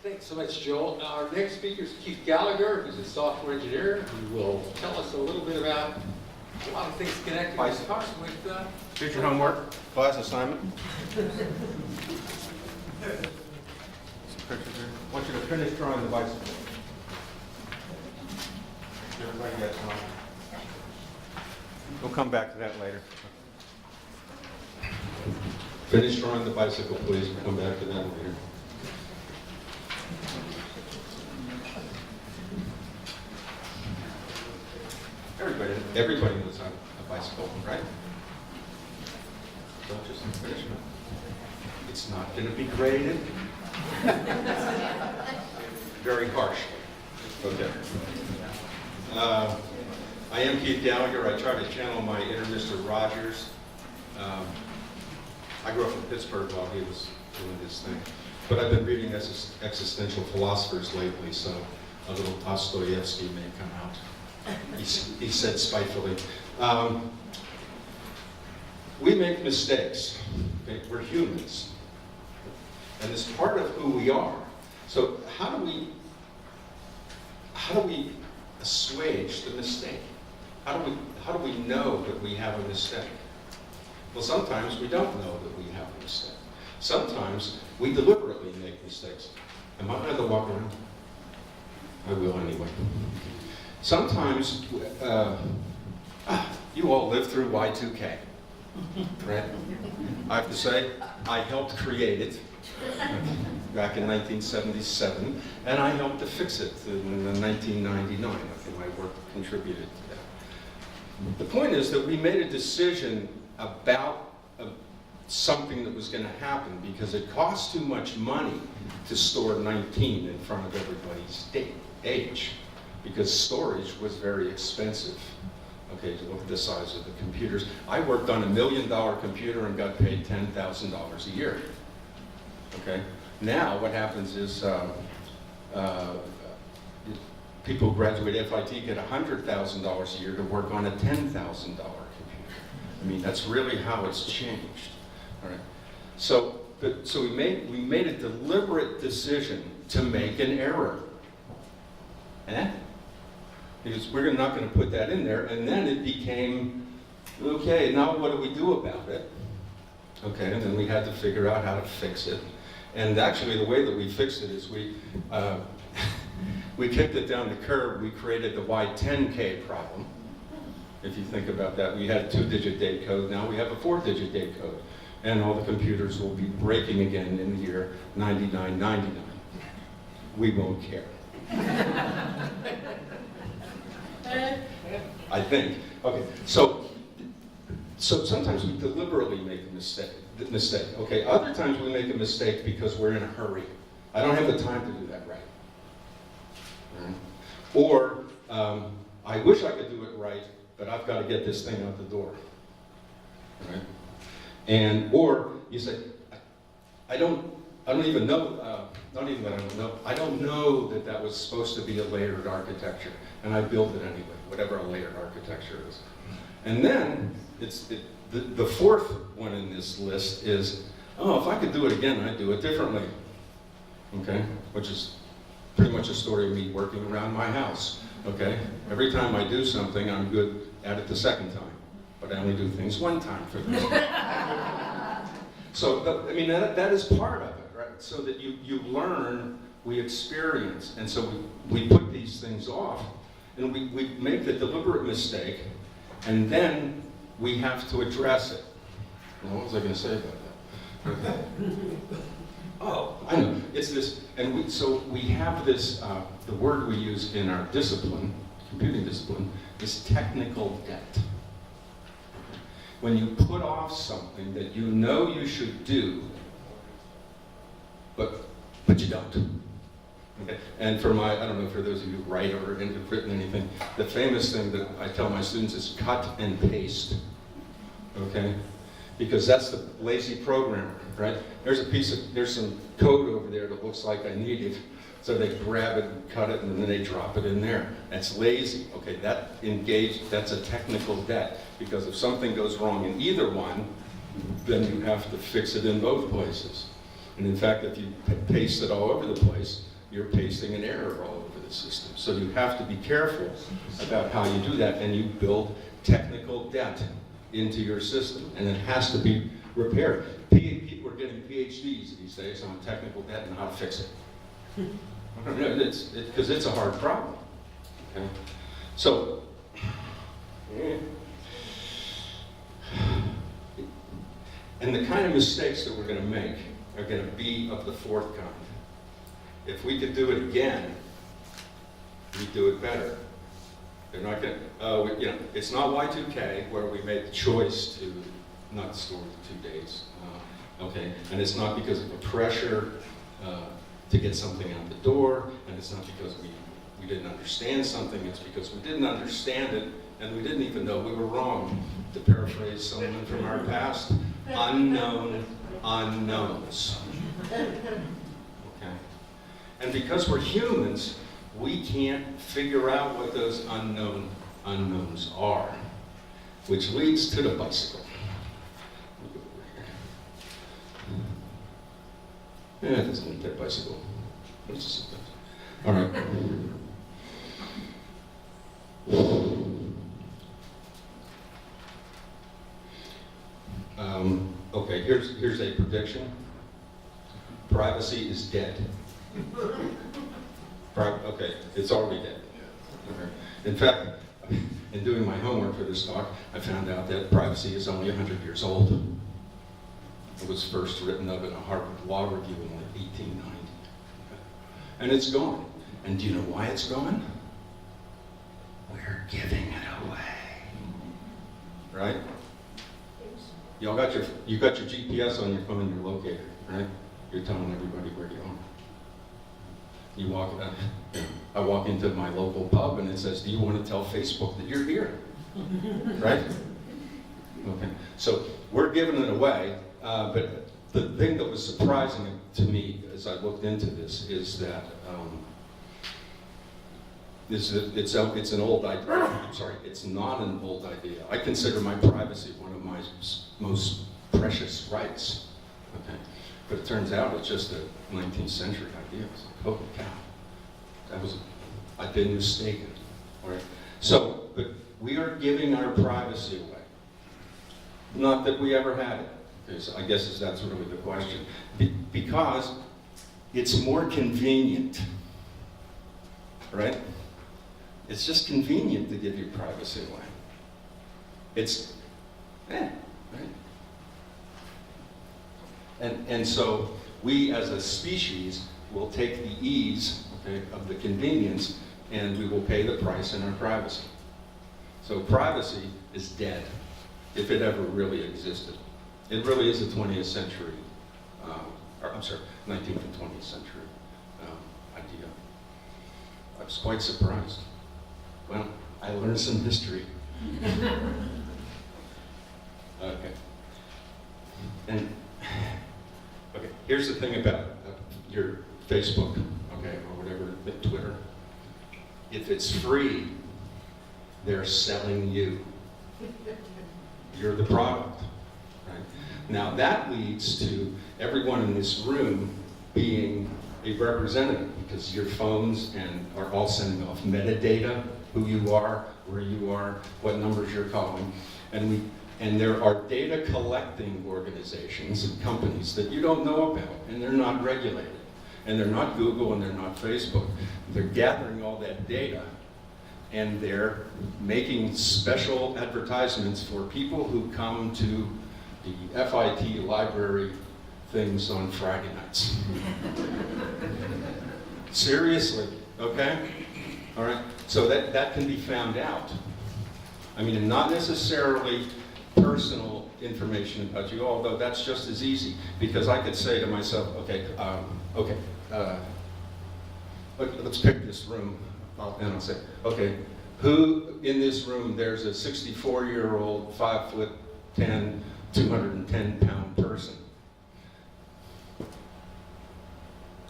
Thanks so much, Joel. Our next speaker is Keith Gallagher, who's a software engineer, who will tell us a little bit about a lot of things connected with Here's your homework, class assignment. I want you to finish drawing the bicycle. Everybody gets one. We'll come back to that later. Finish drawing the bicycle, please. We'll come back to that later. Everybody knows a bicycle, right? Don't just finish it. It's not going to be graded. Very harsh. Okay. I am Keith Gallagher. I try to channel my inner Mr. Rogers. I grew up in Pittsburgh while he was doing this thing. But I've been reading existential philosophers lately, so a little Dostoevsky may come out. He said spitefully. We make mistakes. Okay? We're humans. And it's part of who we are. So how do we assuage the mistake? How do we know that we have a mistake? Well, sometimes we don't know that we have a mistake. Sometimes we deliberately make mistakes. Am I going to walk around? I will anyway. Sometimes you all lived through Y2K, right? I have to say, I helped create it back in 1977, and I helped to fix it in 1999. I think my work contributed to that. The point is that we made a decision about something that was going to happen because it cost too much money to store 19 in front of everybody's age, because storage was very expensive. Okay, to look at the size of the computers. I worked on $1 million computer and got paid $10,000 a year. Okay, now what happens is people who graduate FIT get $100,000 a year to work on a $10,000 computer. I mean, that's really how it's changed. All right. So we made a deliberate decision to make an error. Because we're not going to put that in there, and then it became, okay, now what do we do about it? Okay, and then we had to figure out how to fix it. And actually the way that we fixed it is we kicked it down the curb. We created the Y10K problem. If you think about that, we had a 2-digit date code, now we have a 4-digit date code. And all the computers will be breaking again in the year 9999. We won't care. I think. Okay, so sometimes we deliberately make a mistake. Okay, other times we make a mistake because we're in a hurry. I don't have the time to do that right. Or I wish I could do it right, but I've got to get this thing out the door. Right? Or you say, I don't even know. Not even that I don't know. I don't know that that was supposed to be a layered architecture, and I built it anyway, whatever a layered architecture is. And then the fourth one in this list is, oh, if I could do it again, I'd do it differently. Okay, which is pretty much a story of me working around my house. Okay, every time I do something, I'm good at it the second time, but I only do things one time for this. So I mean that is part of it. So that you learn, we experience, and so we put these things off, and we make the deliberate mistake, and then we have to address it. Now, what was I going to say about that? Okay. Oh, I know. It's this, and so we have this. The word we use in our discipline, computing discipline, is technical debt. When you put off something that you know you should do, but you don't. Okay? And for I don't know, for those of you who write or have written anything, the famous thing that I tell my students is cut and paste. Okay? Because that's the lazy programmer, right? There's some code over there that looks like I need it. So they grab it and cut it and then they drop it in there. That's lazy. Okay, that's a technical debt, because if something goes wrong in either one, then you have to fix it in both places. And in fact, if you paste it all over the place, you're pasting an error all over the system. So you have to be careful about how you do that, and you build technical debt into your system, and it has to be repaired. People are getting PhDs these days on technical debt and how to fix it. Because it's a hard problem. Okay? So, and the kind of mistakes that we're going to make are going to be of the fourth kind. If we could do it again, we'd do it better. They're not going to, it's not Y2K where we made the choice to not store the 2 days. Okay, and it's not because of a pressure to get something out the door, and it's not because we didn't understand something, it's because we didn't understand it, and we didn't even know we were wrong. To paraphrase someone from our past, unknown unknowns. Okay? And because we're humans, we can't figure out what those unknown unknowns are, which leads to the bicycle. Yeah, it doesn't need that bicycle. It's just all right. Okay, here's a prediction. Privacy is dead. Okay, it's already dead. Okay. In fact, in doing my homework for this talk, I found out that privacy is only 100 years old. It was first written of in a Harvard Law Review in like 1890. Okay. And it's gone. And do you know why it's gone? We're giving it away. Right? You got your GPS on your phone, your locator, right? You're telling everybody where you are. You walk, I walk into my local pub and it says, do you want to tell Facebook that you're here? Right? Okay, so we're giving it away, but the thing that was surprising to me as I looked into this is that it's an old idea. I'm sorry, it's not an old idea. I consider my privacy one of my most precious rights. Okay, but it turns out it's just a 19th century idea. It's like, holy cow, I've been mistaken. All right. So, but we are giving our privacy away. Not that we ever had it. Because I guess that's really the question. Because it's more convenient, right? It's just convenient to give your privacy away. It's, right? And so we as a species will take the ease, okay, of the convenience, and we will pay the price in our privacy. So privacy is dead, if it ever really existed. It really is a 20th century, 19th and 20th century idea. I was quite surprised. Well, I learned some history. Okay. And, okay, here's the thing about your Facebook, okay, or whatever, Twitter. If it's free, they're selling you. You're the product, right? Now that leads to everyone in this room being a representative, because your phones are all sending off metadata, who you are, where you are, what numbers you're calling, and there are data collecting organizations and companies that you don't know about, and they're not regulated. And they're not Google and they're not Facebook. They're gathering all that data and they're making special advertisements for people who come to the FIT library things on Friday nights. Seriously, okay? All right, so that can be found out. I mean, not necessarily personal information about you, although that's just as easy, because I could say to myself, okay, let's pick this room, and I'll say, okay, who in this room, there's a 64-year-old, 5'10", 210-pound person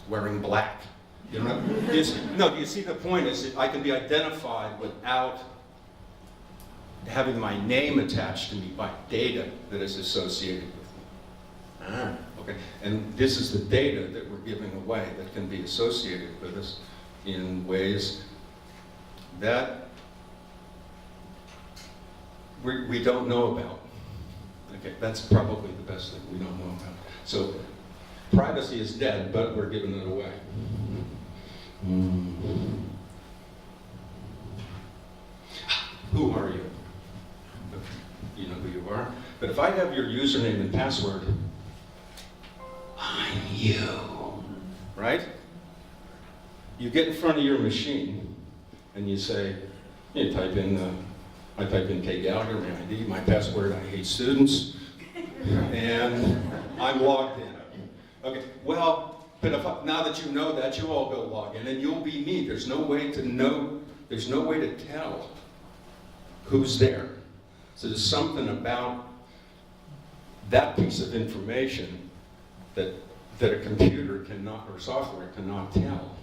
wearing black. You don't have, no, do you see the point is that I can be identified without having my name attached to me by data that is associated with me. Okay, and this is the data that we're giving away that can be associated with us in ways that we don't know about. Okay, that's probably the best thing we don't know about. So privacy is dead, but we're giving it away. Who are you? You know who you are. But if I have your username and password, I'm you, right? You get in front of your machine and you say, you type in, I type in K. Gallagher, my ID, my password, I hate students, and I'm logged in. Okay, well, but now that you know that, you all go log in and you'll be me. There's no way to know, there's no way to tell who's there. So there's something about that piece of information that a computer cannot, or software cannot tell.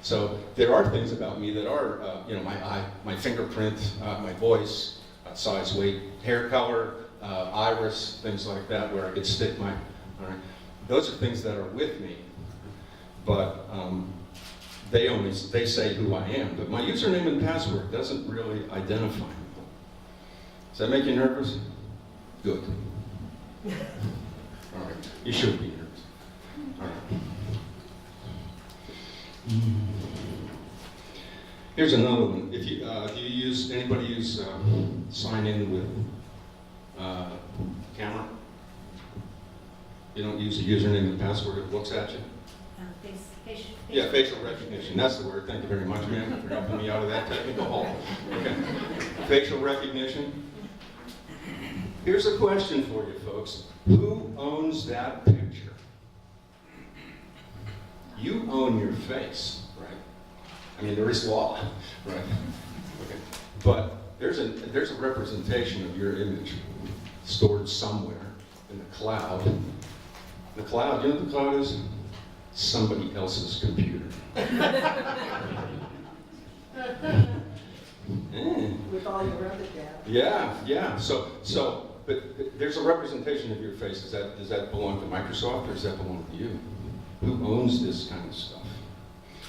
So there are things about me that are, you know, my eye, my fingerprint, my voice, size, weight, hair color, iris, things like that, where I could stick my, all right. Those are things that are with me, but they say who I am. But my username and password doesn't really identify me. Does that make you nervous? Good. All right. You should be nervous. All right. Here's another one. If you use, anybody use sign in with camera? You don't use a username and password, it looks at you? Yeah, facial recognition, that's the word. Thank you very much, ma'am, for helping me out of that technical hole. Okay. Facial recognition. Here's a question for you, folks. Who owns that picture? You own your face, right? I mean, there is law, right? Okay. But there's a representation of your image stored somewhere in the cloud. The cloud, you know what the cloud is? Somebody else's computer. With all your other data. Yeah. So, but there's a representation of your face. Does that belong to Microsoft or does that belong to you? Who owns this kind of stuff?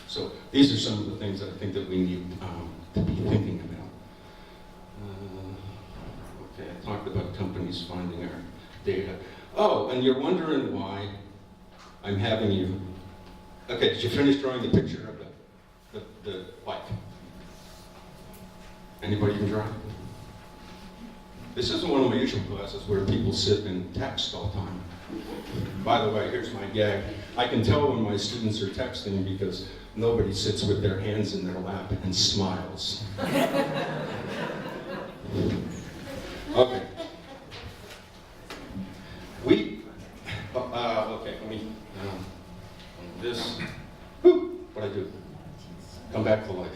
So these are some of the things that I think that we need to be thinking about. Okay, I talked about companies finding our data. Oh, and you're wondering why I'm having you. Okay, did you finish drawing the picture of the bike? Anybody can draw? This isn't one of my usual classes where people sit and text all the time. By the way, here's my gag. I can tell when my students are texting because nobody sits with their hands in their lap and smiles. Okay. Okay, let me, this, what'd I do? Come back to life.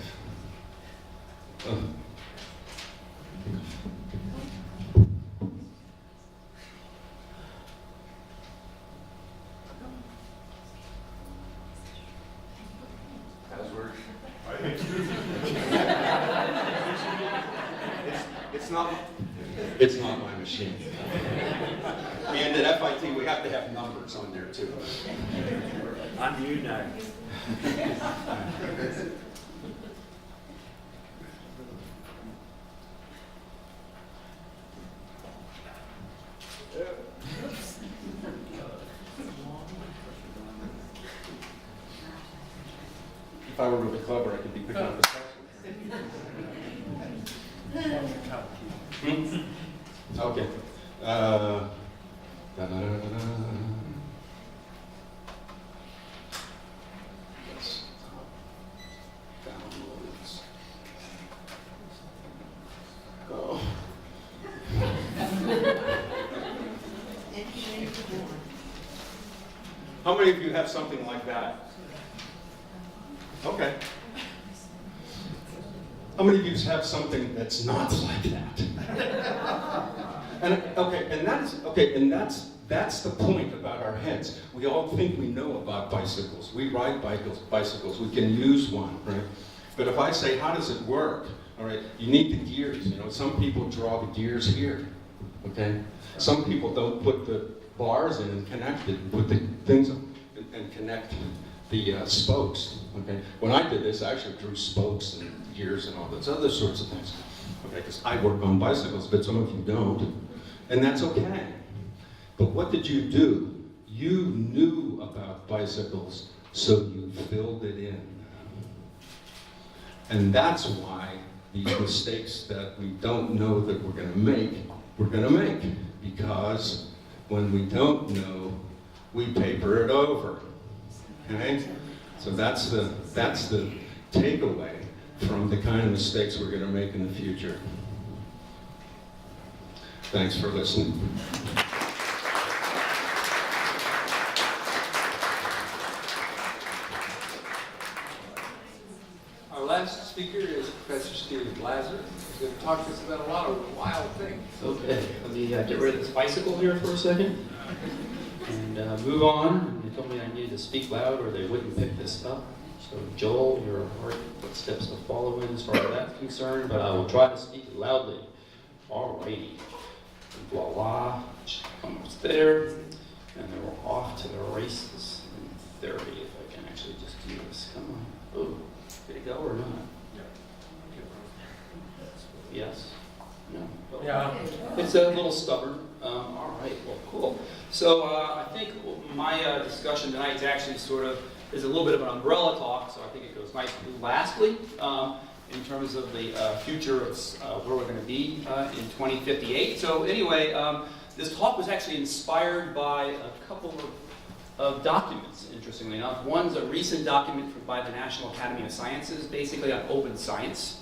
Password. It's not my machine. And at FIT, we have to have numbers on there too. On you now. If I were really clever, I could be picking up the password. Okay. Downloads. Go. How many of you have something like that? Okay. How many of you have something that's not like that? And okay, and That's the point about our heads. We all think we know about bicycles. We ride bicycles. We can use one, right? But if I say, how does it work? All right, you need the gears. You know, some people draw the gears here, okay? Some people don't put the bars in and connect it, put the things and connect the spokes, okay? When I did this, I actually drew spokes and gears and all those other sorts of things, okay? Because I work on bicycles, but some of you don't, and that's okay. But what did you do? You knew about bicycles, so you filled it in. And that's why these mistakes that we don't know that we're going to make. Because when we don't know, we paper it over. Okay? So that's the takeaway from the kind of mistakes we're going to make in the future. Thanks for listening. Our last speaker is Professor Stephen Glazer. He's going to talk to us about a lot of wild things. Okay, let me get rid of this bicycle here for a second and move on. They told me I needed to speak loud or they wouldn't pick this up. So Joel, your hard footsteps to follow in as far as that's concerned, but I will try to speak loudly. Alrighty. Voila, almost there. And then we're off to the races in 30, if I can actually just do this. Come on. Oh, did it go or not? Yes? No? Yeah. It's a little stubborn. All right, well, cool. So I think my discussion tonight is actually is a little bit of an umbrella talk, so I think it goes nicely lastly in terms of the future of where we're going to be in 2058. So anyway, this talk was actually inspired by a couple of documents, interestingly enough. One's a recent document by the National Academy of Sciences, basically on open science,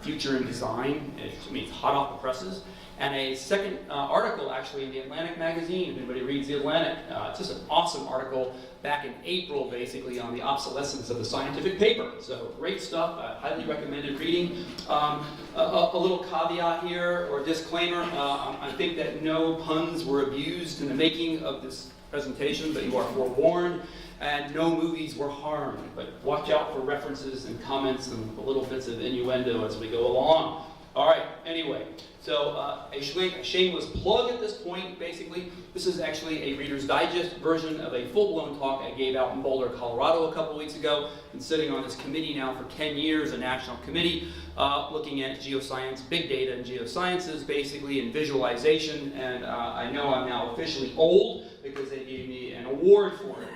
future in design. It's hot off the presses. And a second article, actually, in the Atlantic magazine, if anybody reads the Atlantic. It's just an awesome article back in April, basically, on the obsolescence of the scientific paper. So great stuff, highly recommended reading. A little caveat here, or disclaimer, I think that no puns were abused in the making of this presentation, but you are forewarned, and no movies were harmed. But watch out for references and comments and little bits of innuendo as we go along. All right, anyway, so a shameless plug at this point, basically. This is actually a Reader's Digest version of a full-blown talk I gave out in Boulder, Colorado a couple weeks ago. Been sitting on this committee now for 10 years, a national committee, looking at geoscience, big data and geosciences, basically, and visualization. And I know I'm now officially old because they gave me an award for it.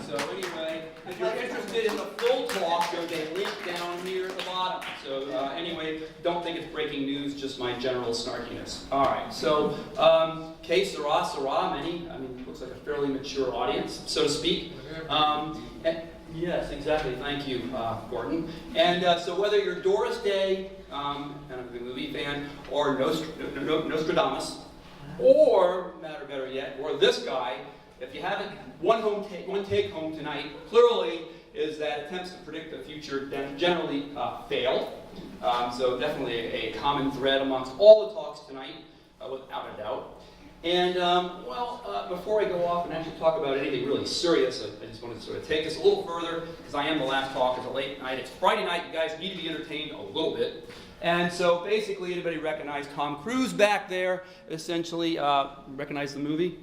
So anyway, if you're interested in the full talk, there's a link down here at the bottom. So anyway, don't think it's breaking news, just my general snarkiness. All right, so que sera, many, I mean, it looks like a fairly mature audience, so to speak. Yes, exactly, thank you, Gordon. And so whether you're Doris Day, kind of a movie fan, or Nostradamus, or, better yet, or this guy, if you haven't, one take home tonight, clearly, is that attempts to predict the future generally fail. So definitely a common thread amongst all the talks tonight, without a doubt. And, before I go off and actually talk about anything really serious, I just wanted to sort of take this a little further, because I am the last talk. It's a late night. It's Friday night. You guys need to be entertained a little bit. And so basically, anybody recognize Tom Cruise back there? Essentially, recognize the movie?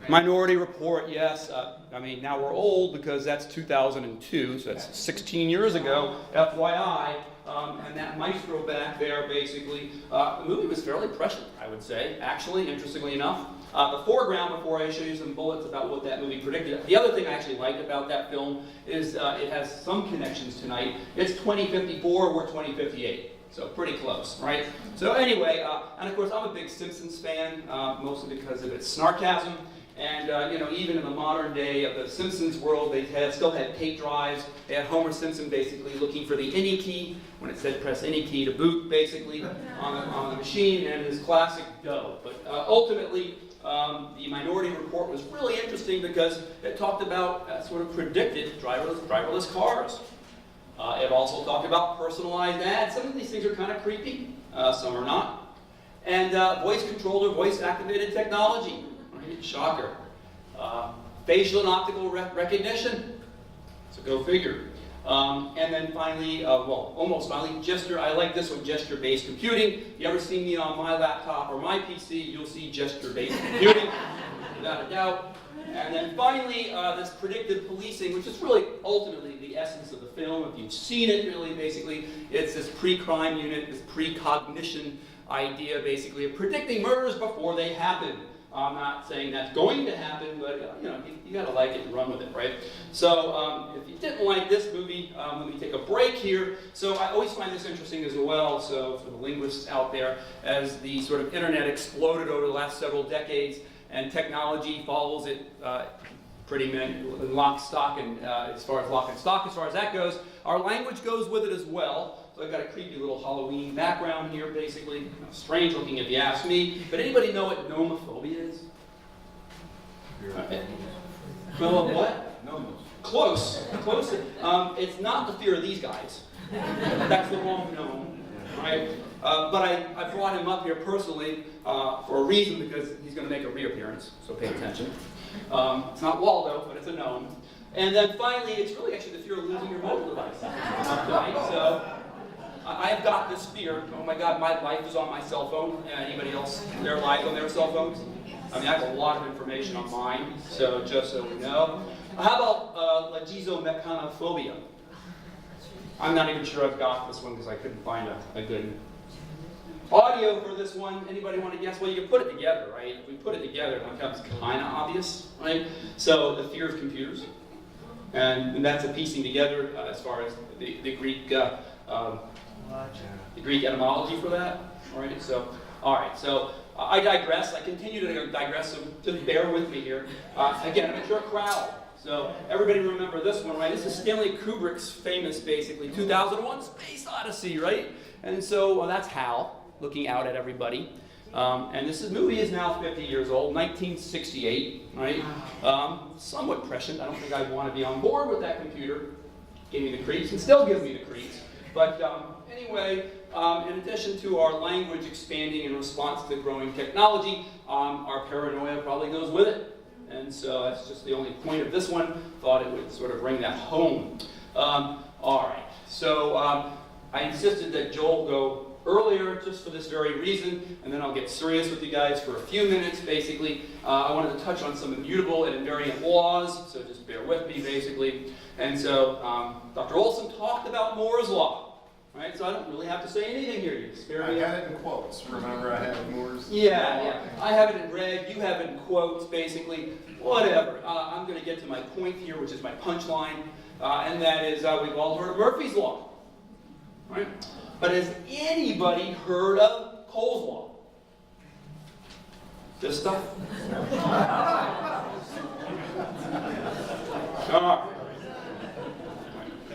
Minority Report, yes. I mean, now we're old because that's 2002, so that's 16 years ago, FYI. And that maestro back there, basically, the movie was fairly prescient, I would say, actually, interestingly enough. The foreground, before I show you some bullets about what that movie predicted, the other thing I actually liked about that film is it has some connections tonight. It's 2054, we're 2058. So pretty close, right? So anyway, and of course I'm a big Simpsons fan, mostly because of its snarkasm. And even in the modern day of the Simpsons world, they still had tape drives. They had Homer Simpson basically looking for the any key when it said press any key to boot, basically on the machine, and his classic go. But ultimately, the Minority Report was really interesting because it talked about, sort of predicted driverless cars. It also talked about personalized ads. Some of these things are kind of creepy, some are not. And voice-controlled or voice-activated technology. right? Shocker. Facial and optical recognition. So go figure. And then finally, well, almost finally, gesture. I like this one, gesture-based computing. If you ever see me on my laptop or my PC, you'll see gesture-based computing, without a doubt. And then finally, this predictive policing, which is really ultimately the essence of the film. If you've seen it, really, basically, it's this pre-crime unit, this precognition idea, basically, of predicting murders before they happen. I'm not saying that's going to happen, but you know, you got to like it and run with it, right? So if you didn't like this movie, let me take a break here. So I always find this interesting as well, so for the linguists out there, as the sort of internet exploded over the last several decades, and technology follows it pretty lock, stock, and as far as that goes, our language goes with it as well. So I've got a creepy little Halloween background here, basically. Strange looking if you ask me. But anybody know what nomophobia is? Well, what? Nomos. Close. Close. It's not the fear of these guys. That's the wrong gnome, right? But I brought him up here personally for a reason, because he's going to make a reappearance, so pay attention. It's not Waldo, but it's a gnome. And then finally, it's really actually the fear of losing your mobile device. Right? So I've got this fear. Oh my God, my life is on my cell phone. Anybody else, their lives on their cell phones? I mean, I have a lot of information on mine, so just so we know. How about lagizomechanophobia? I'm not even sure I've got this one because I couldn't find a good audio for this one. Anybody want to guess? Well, you can put it together, right? If we put it together, it becomes kind of obvious, right? So the fear of computers, and that's a piecing together as far as the Greek etymology for that. All right. So, all right. So I digress. I continue to digress. So just bear with me here. Again, I'm sure a crowd. So everybody remember this one, right? This is Stanley Kubrick's famous, basically, 2001 Space Odyssey, right? And so that's Hal looking out at everybody. And this movie is now 50 years old, 1968, right? Somewhat prescient. I don't think I'd want to be on board with that computer. Gave me the creeps, and still gives me the creeps. But anyway, in addition to our language expanding in response to growing technology, our paranoia probably goes with it. And so that's just the only point of this one. Thought it would sort of bring that home. All right. So I insisted that Joel go earlier just for this very reason, and then I'll get serious with you guys for a few minutes, basically. I wanted to touch on some immutable and invariant laws, so just bear with me, basically. And so Dr. Olson talked about Moore's Law, right? So I don't really have to say anything here. You spare me. I had it in quotes. Remember, I had Moore's Law. Yeah. I have it in red. You have it in quotes, basically. Whatever. I'm going to get to my point here, which is my punchline, and that is we've all heard of Murphy's Law, right? But has anybody heard of Cole's Law? This stuff? All right.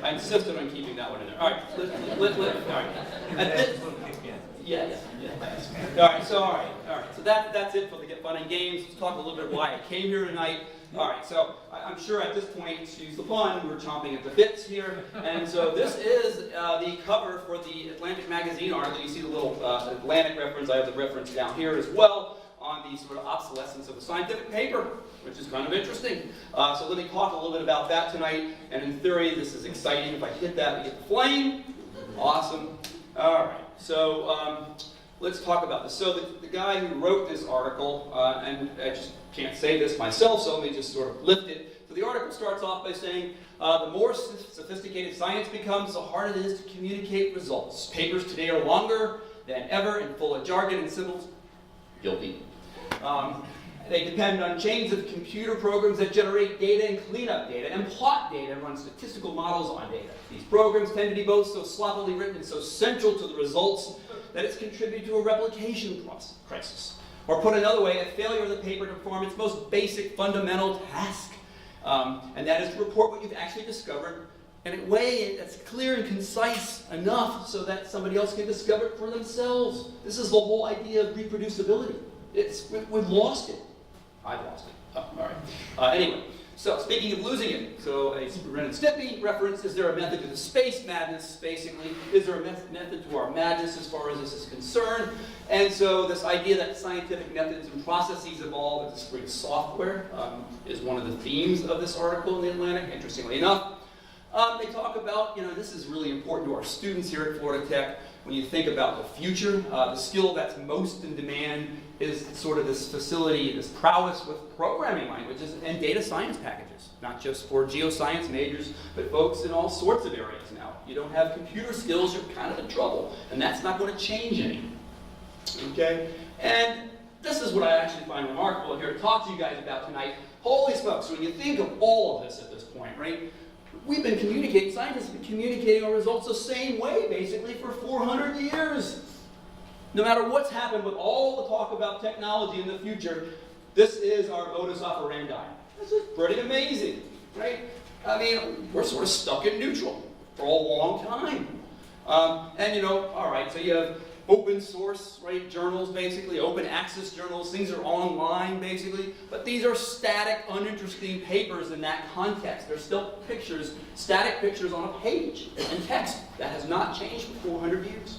I insisted on keeping that one in there. All right. All right. Yeah. All right. So that's it for the fun and games. Let's talk a little bit why I came here tonight. All right. So I'm sure at this point, excuse the pun, we're chomping at the bits here. And so this is the cover for the Atlantic magazine article. You see the little Atlantic reference. I have the reference down here as well on the sort of obsolescence of the scientific paper, which is kind of interesting. So let me talk a little bit about that tonight. And in theory, this is exciting. If I hit that, we get the flame. Awesome. All right. So let's talk about this. So the guy who wrote this article, and I just can't say this myself, so let me just sort of lift it. So the article starts off by saying, the more sophisticated science becomes, the harder it is to communicate results. Papers today are longer than ever and full of jargon and symbols. Guilty. They depend on chains of computer programs that generate data and clean up data and plot data and run statistical models on data. These programs tend to be both so sloppily written and so central to the results that it's contributed to a replication crisis. Or put another way, a failure of the paper to perform its most basic fundamental task. And that is to report what you've actually discovered in a way that's clear and concise enough so that somebody else can discover it for themselves. This is the whole idea of reproducibility. We've lost it. I've lost it. Oh, all right. Anyway, So, speaking of losing it, so a Ren and Stimpy reference, is there a method to the space madness, basically? Is there a method to our madness as far as this is concerned? And so this idea that scientific methods and processes evolve as free software is one of the themes of this article in the Atlantic, interestingly enough. They talk about, this is really important to our students here at Florida Tech. When you think about the future, the skill that's most in demand is sort of this facility, this prowess with programming languages and data science packages. Not just for geoscience majors, but folks in all sorts of areas now. You don't have computer skills, you're kind of in trouble. And that's not going to change any. Okay? And this is what I actually find remarkable here to talk to you guys about tonight. Holy smokes, when you think of all of this at this point, right? We've been communicating, scientists have been communicating our results the same way, basically, for 400 years. No matter what's happened with all the talk about technology in the future, this is our modus operandi. This is pretty amazing, right? I mean, we're sort of stuck in neutral for a long time. All right, so you have open source, right, journals, basically, open access journals, things are online, basically, but these are static, uninteresting papers in that context. They're still pictures, static pictures on a page, and text. That has not changed for 400 years.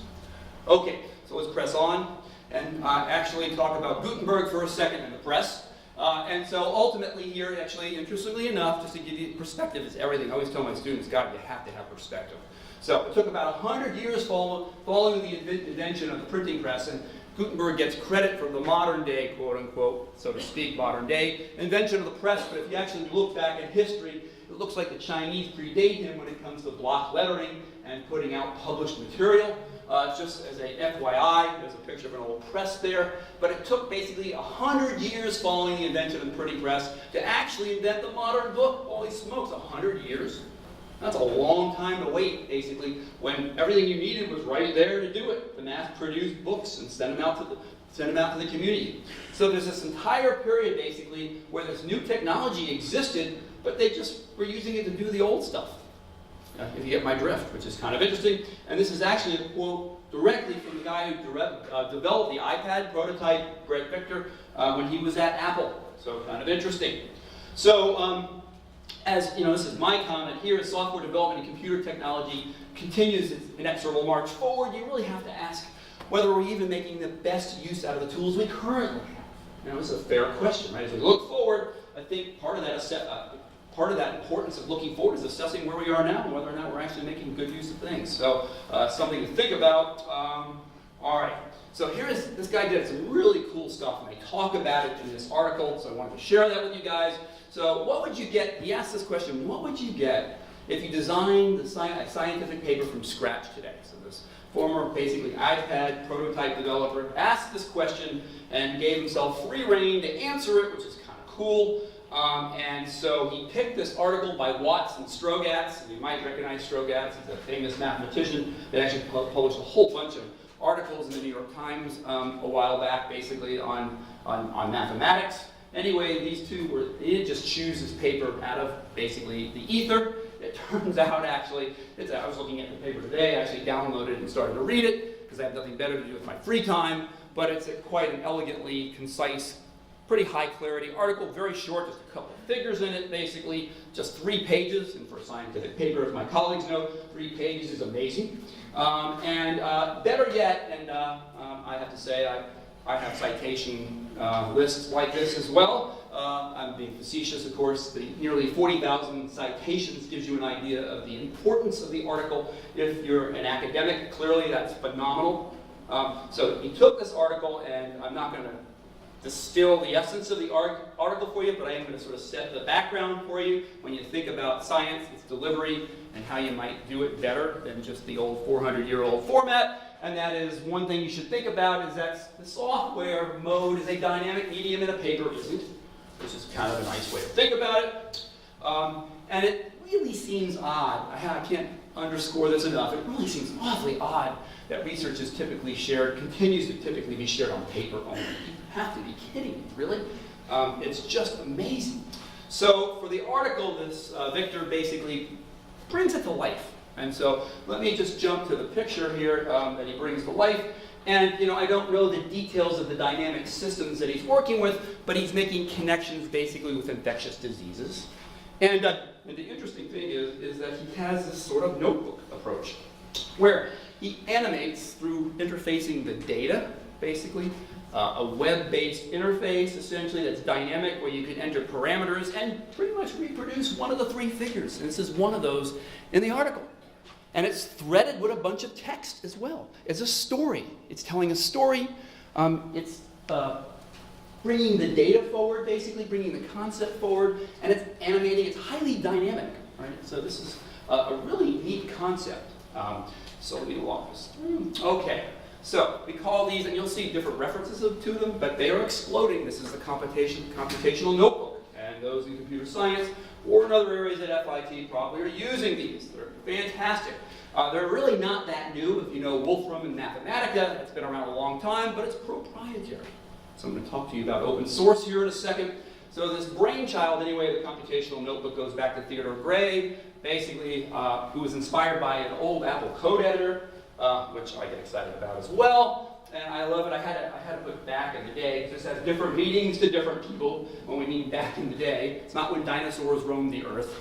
Okay, so let's press on, and actually talk about Gutenberg for a second in the press. And so ultimately here, actually, interestingly enough, just to give you perspective, is everything. I always tell my students, God, you have to have perspective. So it took about 100 years following the invention of the printing press, and Gutenberg gets credit for the modern day, quote unquote, so to speak, modern day invention of the press. But if you actually look back at history, it looks like the Chinese predate him when it comes to block lettering and putting out published material. Just as a FYI, there's a picture of an old press there. But it took basically 100 years following the invention of the printing press to actually invent the modern book. Holy smokes, 100 years? That's a long time to wait, basically, when everything you needed was right there to do it, to mass-produce books and send them out to the community. So there's this entire period, basically, where this new technology existed, but they just were using it to do the old stuff. If you get my drift, which is kind of interesting. And this is actually a quote directly from the guy who developed the iPad prototype, Brett Victor, when he was at Apple. So kind of interesting. So, as you know, this is my comment here, as software development and computer technology continues its inexorable march forward, you really have to ask whether we're even making the best use out of the tools we currently have. This is a fair question, right? As we look forward, I think part of that importance of looking forward is assessing where we are now and whether or not we're actually making good use of things. So, something to think about. All right. So this guy did some really cool stuff, and they talk about it in this article, so I wanted to share that with you guys. So what would you get, he asked this question, what would you get if you designed a scientific paper from scratch today? So this former, basically, iPad prototype developer asked this question and gave himself free rein to answer it, which is kind of cool. And so he picked this article by Watts and Strogatz, and you might recognize Strogatz, he's a famous mathematician that actually published a whole bunch of articles in the New York Times a while back, basically on mathematics. Anyway, these two they didn't just choose this paper out of basically the ether. It turns out actually, I was looking at the paper today, I actually downloaded it and started to read it because I have nothing better to do with my free time, but it's quite an elegantly concise, pretty high clarity article, very short, just a couple of figures in it basically, just 3 pages, and for a scientific paper, as my colleagues know, 3 pages is amazing. Better yet, and I have to say, I have citation lists like this as well. I'm being facetious, of course. The nearly 40,000 citations gives you an idea of the importance of the article. If you're an academic, clearly that's phenomenal. So he took this article, and I'm not going to distill the essence of the article for you, but I am going to sort of set the background for you when you think about science, its delivery, and how you might do it better than just the old 400-year-old format. And that is one thing you should think about is that the software mode is a dynamic medium and a paper isn't, which is kind of a nice way to think about it. And it really seems odd, I can't underscore this enough, it really seems awfully odd that research is typically shared, continues to typically be shared on paper only. You have to be kidding me, really? It's just amazing. So for the article, this Victor basically brings it to life. And so let me just jump to the picture here that he brings to life. And I don't know the details of the dynamic systems that he's working with, but he's making connections basically with infectious diseases. And the interesting thing is that he has this sort of notebook approach, where he animates through interfacing the data, basically, a web-based interface, essentially, that's dynamic, where you can enter parameters and pretty much reproduce one of the three figures. And this is one of those in the article. And it's threaded with a bunch of text as well. It's a story. It's telling a story. It's bringing the data forward, basically, bringing the concept forward, and it's animating. It's highly dynamic, right? So this is a really neat concept. So let me walk this through. Okay, so we call these, and you'll see different references to them, but they are exploding. This is the Computational Notebook, and those in computer science or in other areas at FIT probably are using these. They're fantastic. They're really not that new. If you know Wolfram and Mathematica, it's been around a long time, but it's proprietary. So I'm going to talk to you about open source here in a second. So this brainchild, anyway, the Computational Notebook goes back to Theodore Gray, basically, who was inspired by an old Apple code editor, which I get excited about as well. And I love it. I had to put back in the day. It just has different meanings to different people when we mean back in the day. It's not when dinosaurs roamed the earth,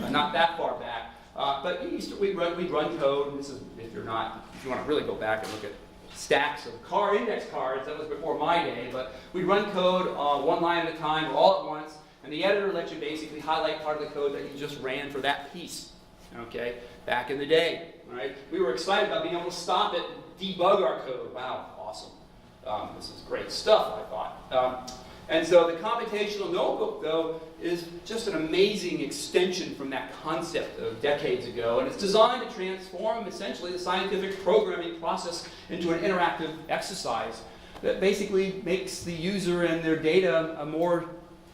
not that far back. But we'd run code. And this is if you want to really go back and look at stacks of index cards. That was before my day. But we'd run code one line at a time, or all at once. And the editor lets you basically highlight part of the code that you just ran for that piece. Okay, back in the day, right? We were excited about being able to stop it, and debug our code. Wow, awesome. This is great stuff, I thought. And so the Computational Notebook, though, is just an amazing extension from that concept of decades ago, and it's designed to transform, essentially, the scientific programming process into an interactive exercise that basically makes the user and their data more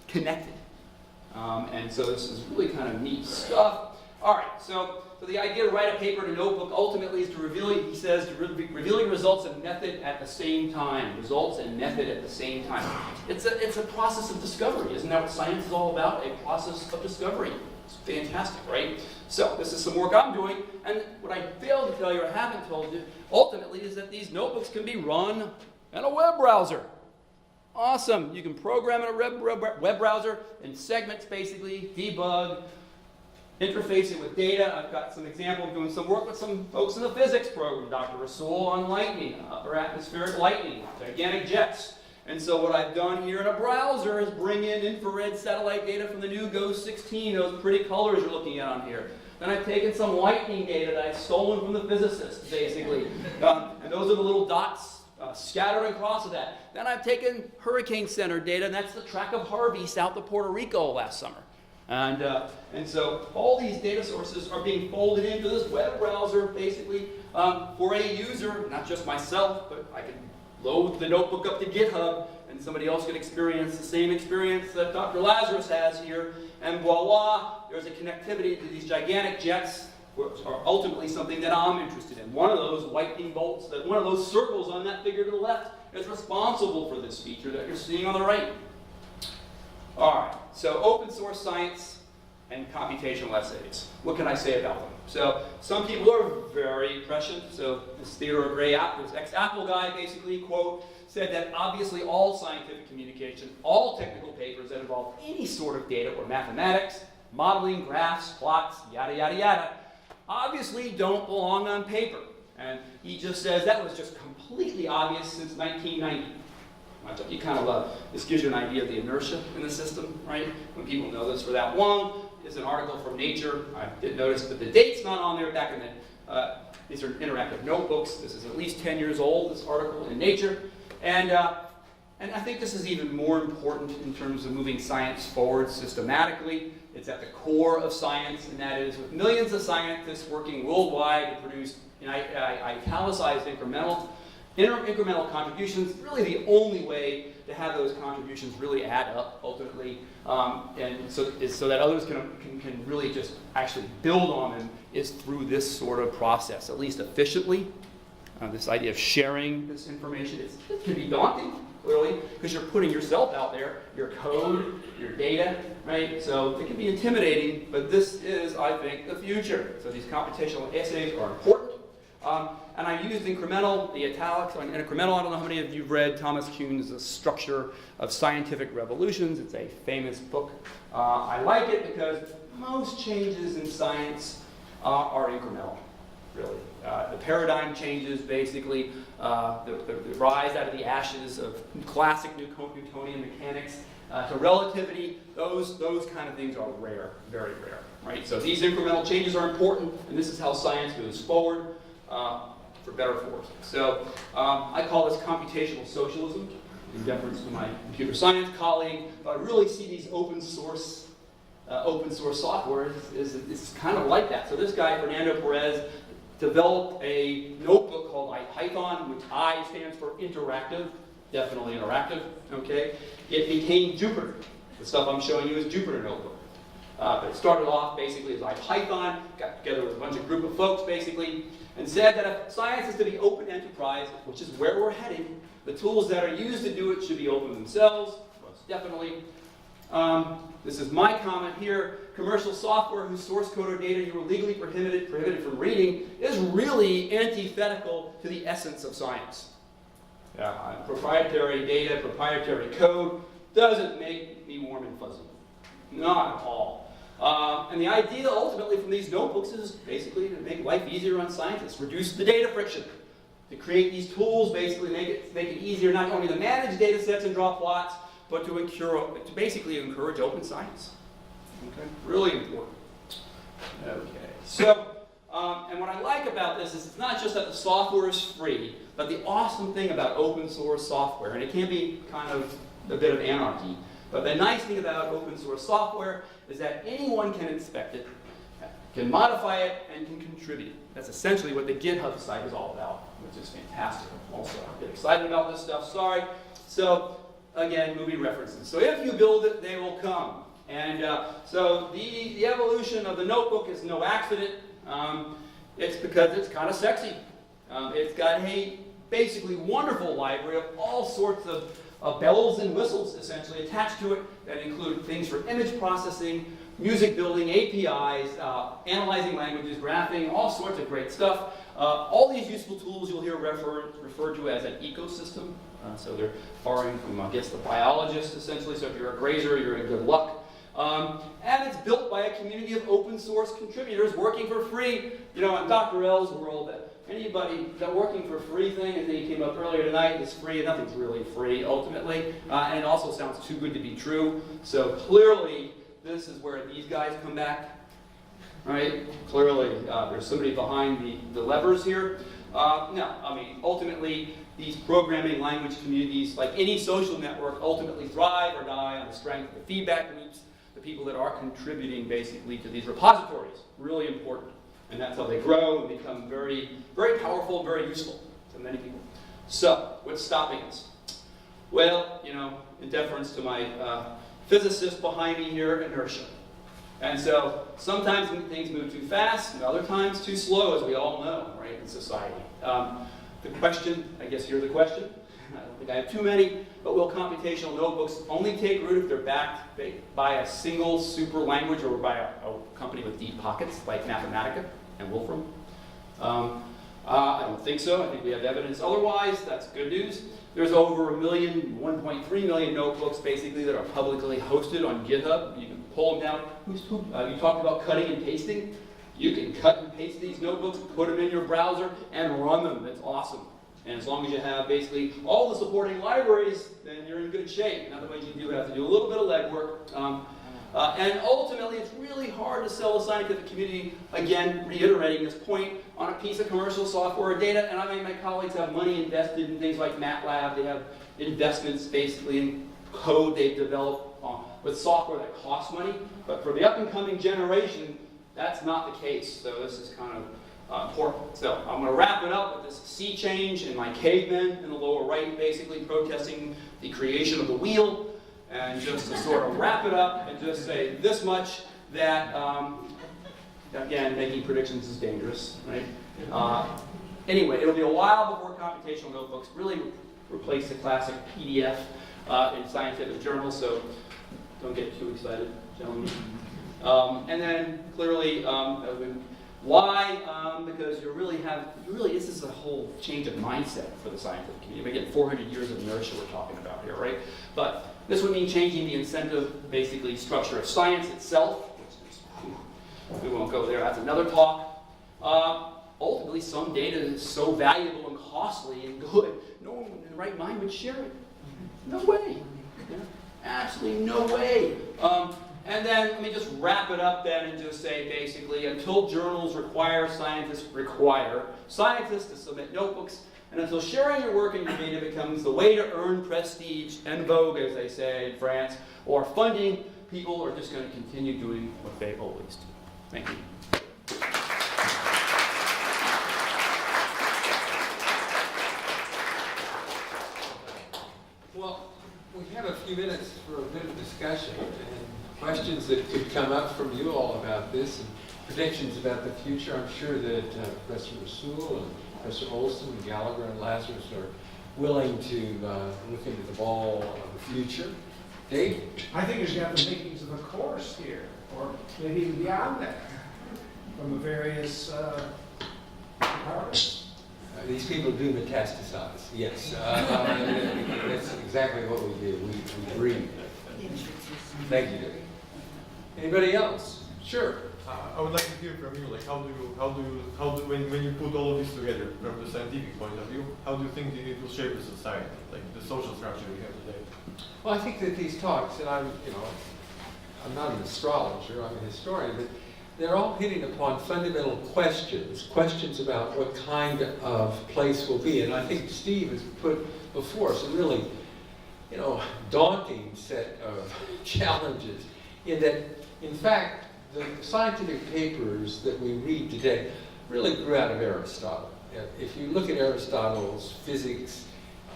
connected. And so this is really kind of neat stuff. All right, so the idea to write a paper in a notebook ultimately is to revealing results and method at the same time. Results and method at the same time. It's a process of discovery. Isn't that what science is all about? A process of discovery. It's fantastic, right? So this is some work I'm doing, and what I failed to tell you or haven't told you, ultimately, is that these notebooks can be run in a web browser. Awesome. You can program in a web browser in segments, basically, debug, interface it with data. I've got some examples of doing some work with some folks in the physics program, Dr. Rassoul on lightning, upper atmospheric lightning, gigantic jets. And so what I've done here in a browser is bring in infrared satellite data from the new GOES 16, those pretty colors you're looking at on here. Then I've taken some lightning data that I've stolen from the physicists, basically. And those are the little dots scattered across of that. Then I've taken Hurricane Center data, and that's the track of Harvey south of Puerto Rico last summer. And so all these data sources are being folded into this web browser, basically, for a user, not just myself, but I can load the notebook up to GitHub, and somebody else can experience the same experience that Dr. Lazarus has here, and voila, there's a connectivity to these gigantic jets, which are ultimately something that I'm interested in. One of those lightning bolts, one of those circles on that figure to the left, is responsible for this feature that you're seeing on the right. All right, so open source science and computational essays. What can I say about them? So some people are very prescient. So this Theodore Gray, this ex-Apple guy, basically, quote, said that obviously all scientific communication, all technical papers that involve any sort of data or mathematics, modeling, graphs, plots, yada, yada, yada, obviously don't belong on paper. And he just says that was just completely obvious since 1990. You kind of, this gives you an idea of the inertia in the system, right? When people know this for that long. It's an article from Nature. I did notice that the date's not on there back in the, these are interactive notebooks. This is at least 10 years old, this article in Nature. And I think this is even more important in terms of moving science forward systematically. It's at the core of science, and that is with millions of scientists working worldwide to produce italicized incremental contributions, really the only way to have those contributions really add up ultimately, and so that others can really just actually build on them is through this sort of process, at least efficiently. This idea of sharing this information, it can be daunting, clearly, because you're putting yourself out there, your code, your data, right? So it can be intimidating, but this is, I think, the future. So these computational essays are important. And I used incremental, the italics on incremental. I don't know how many of you have read Thomas Kuhn's The Structure of Scientific Revolutions. It's a famous book. I like it because most changes in science are incremental, really. The paradigm changes, basically, the rise out of the ashes of classic Newtonian mechanics to relativity, those kind of things are rare, very rare, right? So these incremental changes are important, and this is how science moves forward, for better or for worse. So I call this computational socialism, in deference to my computer science colleague, but I really see these open source software is kind of like that. So this guy, Fernando Perez, developed a notebook called IPython, which I stands for interactive, definitely interactive, okay? It became Jupyter. The stuff I'm showing you is Jupyter Notebook. But it started off basically as IPython, got together with a bunch of group of folks basically, and said that if science is to be open enterprise, which is where we're heading, the tools that are used to do it should be open themselves, most definitely. This is my comment here. Commercial software whose source code or data you are legally prohibited from reading is really antithetical to the essence of science. Proprietary data, proprietary code doesn't make me warm and fuzzy. Not at all. And the idea ultimately from these notebooks is basically to make life easier on scientists, reduce the data friction, to create these tools, basically make it easier not only to manage data sets and draw plots, but to basically encourage open science. Okay, really important. Okay, so, and what I like about this is it's not just that the software is free, but the awesome thing about open source software, and it can be kind of a bit of anarchy, but the nice thing about open source software is that anyone can inspect it, can modify it, and can contribute. That's essentially what the GitHub site is all about, which is fantastic. Also, I get excited about this stuff, sorry. So, again, movie references. So if you build it, they will come. And so the evolution of the notebook is no accident. It's because it's kind of sexy. It's got a basically wonderful library of all sorts of bells and whistles, essentially, attached to it that include things for image processing, music building, APIs, analyzing languages, graphing, all sorts of great stuff. All these useful tools you'll hear referred to as an ecosystem. So they're borrowing from, I guess, the biologist, essentially. So if you're a Glazer, you're in good luck. And it's built by a community of open source contributors working for free. You know, in Dr. L's world, anybody that working for free thing, I think it came up earlier tonight, is free, and nothing's really free, ultimately. And it also sounds too good to be true. So clearly, this is where these guys come back, right? Clearly, there's somebody behind the levers here. No, I mean, ultimately, these programming language communities, like any social network, ultimately thrive or die on the strength of the feedback loops, the people that are contributing basically to these repositories. Really important. And that's how they grow and become very, very powerful, very useful to many people. So, what's stopping us? Well, you know, in deference to my physicist behind me here, inertia. And so, sometimes things move too fast, and other times too slow, as we all know, right, in society. The question, I guess here's the question. I don't think I have too many, but will computational notebooks only take root if they're backed by a single super language or by a company with deep pockets like Mathematica and Wolfram? I don't think so. I think we have evidence otherwise. That's good news. There's over 1.3 million notebooks basically that are publicly hosted on GitHub. You can pull them down. You talked about cutting and pasting. You can cut and paste these notebooks, put them in your browser, and run them. That's awesome. And as long as you have basically all the supporting libraries, then you're in good shape. In other words, you do have to do a little bit of legwork. And ultimately, it's really hard to sell the scientific community, again, reiterating this point, on a piece of commercial software or data. And I mean, my colleagues have money invested in things like MATLAB. They have investments basically in code they've developed with software that costs money. But for the up-and-coming generation, that's not the case. So this is kind of important. So I'm going to wrap it up with this sea change and my cavemen in the lower right basically protesting the creation of the wheel. And just to sort of wrap it up and just say this much, that, again, making predictions is dangerous, right? Anyway, it'll be a while before computational notebooks really replace the classic PDF in scientific journals, so don't get too excited, gentlemen. And then, clearly, why? Because this is a whole change of mindset for the scientific community. We get 400 years of inertia we're talking about here, right? But this would mean changing the incentive, basically, structure of science itself, which is We won't go there. That's another talk. Ultimately, some data is so valuable and costly and good, no one in the right mind would share it. No way. Yeah, absolutely no way. And then let me just wrap it up then and just say basically, until journals require scientists to submit notebooks, and until sharing your work and your data becomes the way to earn prestige and vogue, as they say in France, or funding, people are just going to continue doing what they always do. Thank you. Well, we have a few minutes for a bit of discussion and questions that could come up from you all about this and predictions about the future. I'm sure that Professor Rassoul and Professor Olson and Gallagher and Lazarus are willing to look into the ball of the future. Dave? I think there's got the makings of a course here, or maybe even beyond that, from the various departments. These people do metastasize, yes. That's exactly what we do. We breathe. Thank you, Dave. Anybody else? Sure. I would like to hear from you, like when you put all of this together from the scientific point of view, how do you think it will shape the society, like the social structure we have today? Well, I think that these talks, and I'm not an astrologer, I'm a historian, but they're all hitting upon fundamental questions about what kind of place will be. And I think Steve has put before us a really, daunting set of challenges in that, in fact, the scientific papers that we read today really grew out of Aristotle. If you look at Aristotle's physics,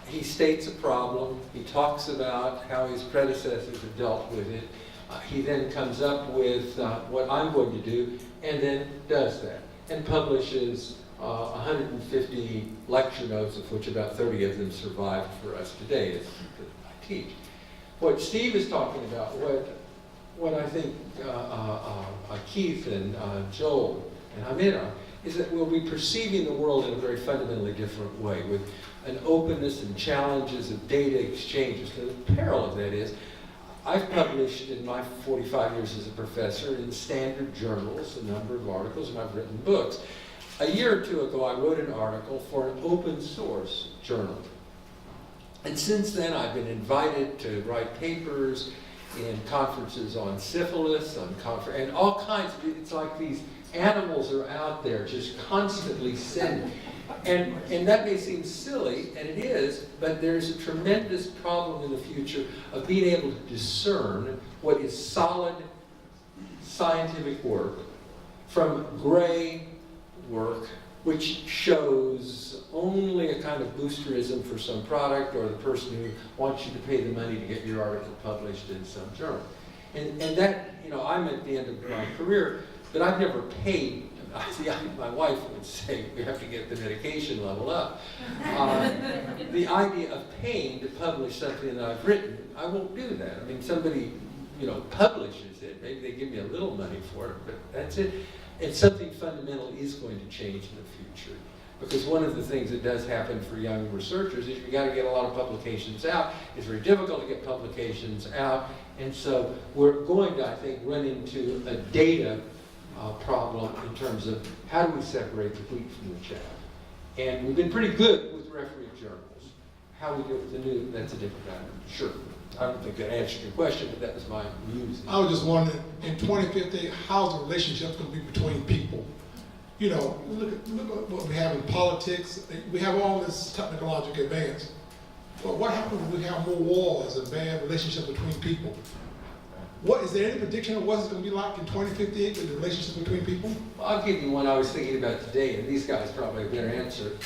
he states a problem, he talks about how his predecessors have dealt with it, he then comes up with what I'm going to do, and then does that, and publishes 150 lecture notes, of which about 30 of them survived for us today, as I teach. What Steve is talking about, what I think Keith and Joel and Hamid are, is that we'll be perceiving the world in a very fundamentally different way, with an openness and challenges of data exchanges. So the peril of that is, I've published in my 45 years as a professor in standard journals, a number of articles, and I've written books. A year or two ago, I wrote an article for an open source journal. And since then, I've been invited to write papers in conferences on syphilis, and all kinds of, it's like these animals are out there just constantly sending. And that may seem silly, and it is, but there's a tremendous problem in the future of being able to discern what is solid scientific work from gray work, which shows only a kind of boosterism for some product or the person who wants you to pay the money to get your article published in some journal. And that, I'm at the end of my career, but I've never paid. My wife would say, we have to get the medication level up. The idea of paying to publish something that I've written, I won't do that. I mean, somebody, publishes it. Maybe they give me a little money for it, but that's it. And something fundamental is going to change in the future. Because one of the things that does happen for young researchers is you got to get a lot of publications out. It's very difficult to get publications out. And so we're going to, I think, run into a data problem in terms of how do we separate the wheat from the chaff. And we've been pretty good with referee journals. How we do it with the new, that's a different matter. Sure. I don't think that answered your question, but that was my musing. I was just wondering, in 2050, how's the relationship going to be between people? Look at what we have in politics. We have all this technological advance. But what happens when we have more wars and bad relationships between people? Is there any prediction of what it's going to be like in 2058 with the relationship between people? Well, I'll give you one I was thinking about today, and these guys probably have a better answer.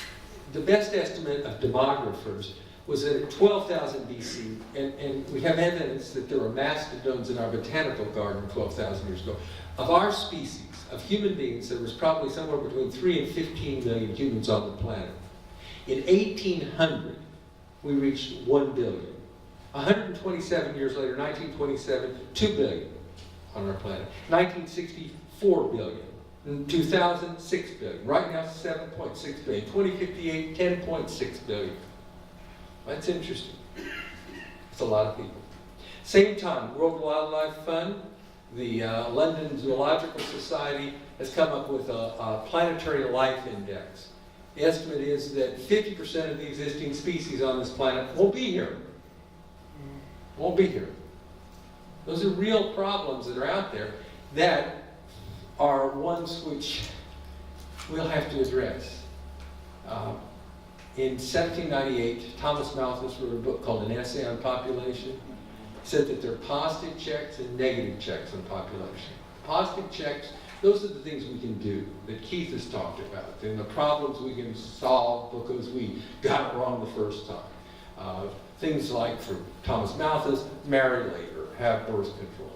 The best estimate of demographers was that at 12,000 BC, and we have evidence that there were mastodons in our botanical garden 12,000 years ago. Of our species, of human beings, there was probably somewhere between 3 and 15 million humans on the planet. In 1800, we reached 1 billion. 127 years later, 1927, 2 billion on our planet. 1960, 4 billion. In 2000, 6 billion. Right now, 7.6 billion. 2058, 10.6 billion. That's interesting. It's a lot of people. Same time, World Wildlife Fund, The London Zoological Society has come up with a planetary life index. The estimate is that 50% of the existing species on this planet won't be here. Won't be here. Those are real problems that are out there that are ones which we'll have to address. In 1798, Thomas Malthus wrote a book called An Essay on Population. He said that there are positive checks and negative checks on population. Positive checks, those are the things we can do that Keith has talked about, and the problems we can solve because we got it wrong the first time. Things like, for Thomas Malthus, marry later, have birth control,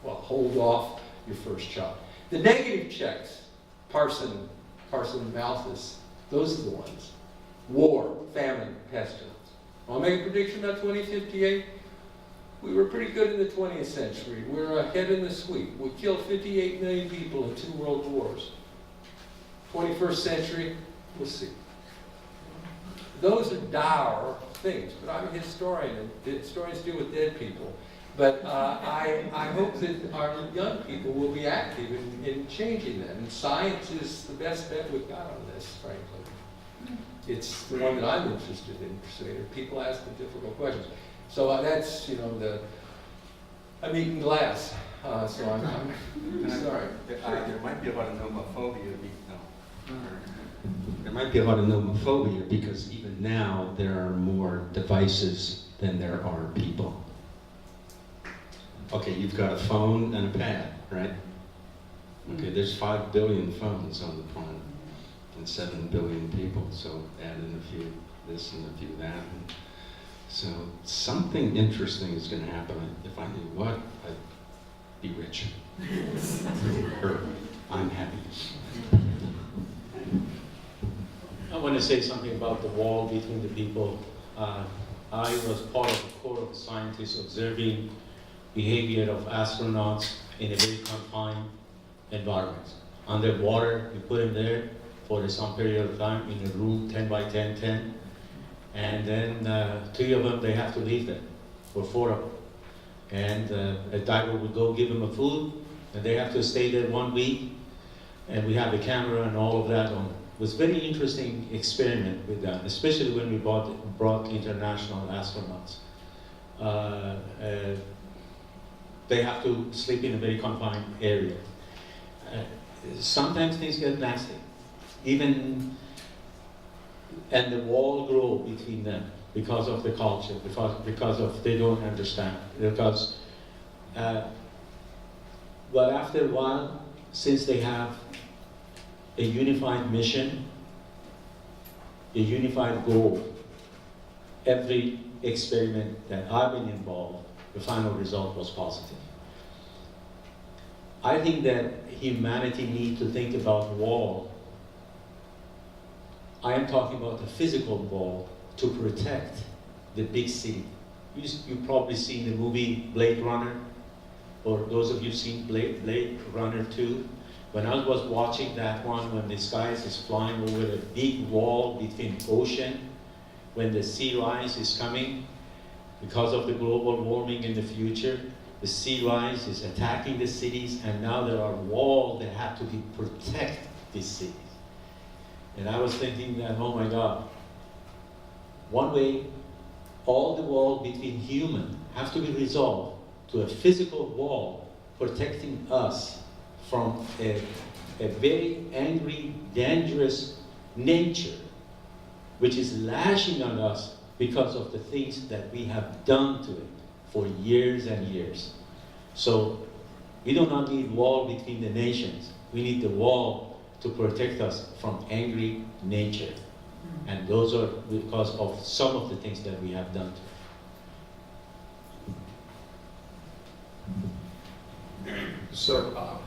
well, hold off your first child. The negative checks, Parson Malthus, those are the ones. War, famine, pestilence. I'll make a prediction about 2058. We were pretty good in the 20th century. We're ahead in the sweep. We killed 58 million people in 2 world wars. 21st century, we'll see. Those are dour things, but I'm a historian, and historians deal with dead people. But I hope that our young people will be active in changing that. And science is the best bet we've got on this, frankly. It's the one that I'm interested in pursuing. People ask the difficult questions. So that's, I'm eating glass, so I'm sorry. There might be a lot of nomophobia. There might be a lot of nomophobia because even now there are more devices than there are people. Okay, you've got a phone and a pad, right? Okay, there's 5 billion phones on the planet and 7 billion people, so add in a few this and a few that. And so something interesting is going to happen. If I knew what, I'd be rich. Or I'm happy. I want to say something about the wall between the people. I was part of a core of scientists observing behavior of astronauts in a very confined environment. Underwater, you put them there for some period of time in a room 10 by 10, 10. And then 3 of them, they have to leave them, or 4 of them. And a diver would go give them a food, and they have to stay there 1 week. And we have the camera and all of that on. It was a very interesting experiment with that, especially when we brought international astronauts. They have to sleep in a very confined area. Sometimes things get nasty. And the wall grow between them because of the culture, because of they don't understand. Because, but after a while, since they have a unified mission, a unified goal, every experiment that I've been involved, the final result was positive. I think that humanity needs to think about wall. I am talking about the physical wall to protect the big city. You've probably seen the movie Blade Runner, or those of you seen Blade Runner 2. When I was watching that one, when the sky is flying over a big wall between ocean, when the sea rise is coming, because of the global warming in the future, the sea rise is attacking the cities, and now there are walls that have to protect these cities. And I was thinking that, oh my God, one way all the wall between human have to be resolved to a physical wall protecting us from a very angry, dangerous nature, which is lashing on us because of the things that we have done to it for years and years. So we do not need wall between the nations. We need the wall to protect us from angry nature. And those are because of some of the things that we have done to it. So,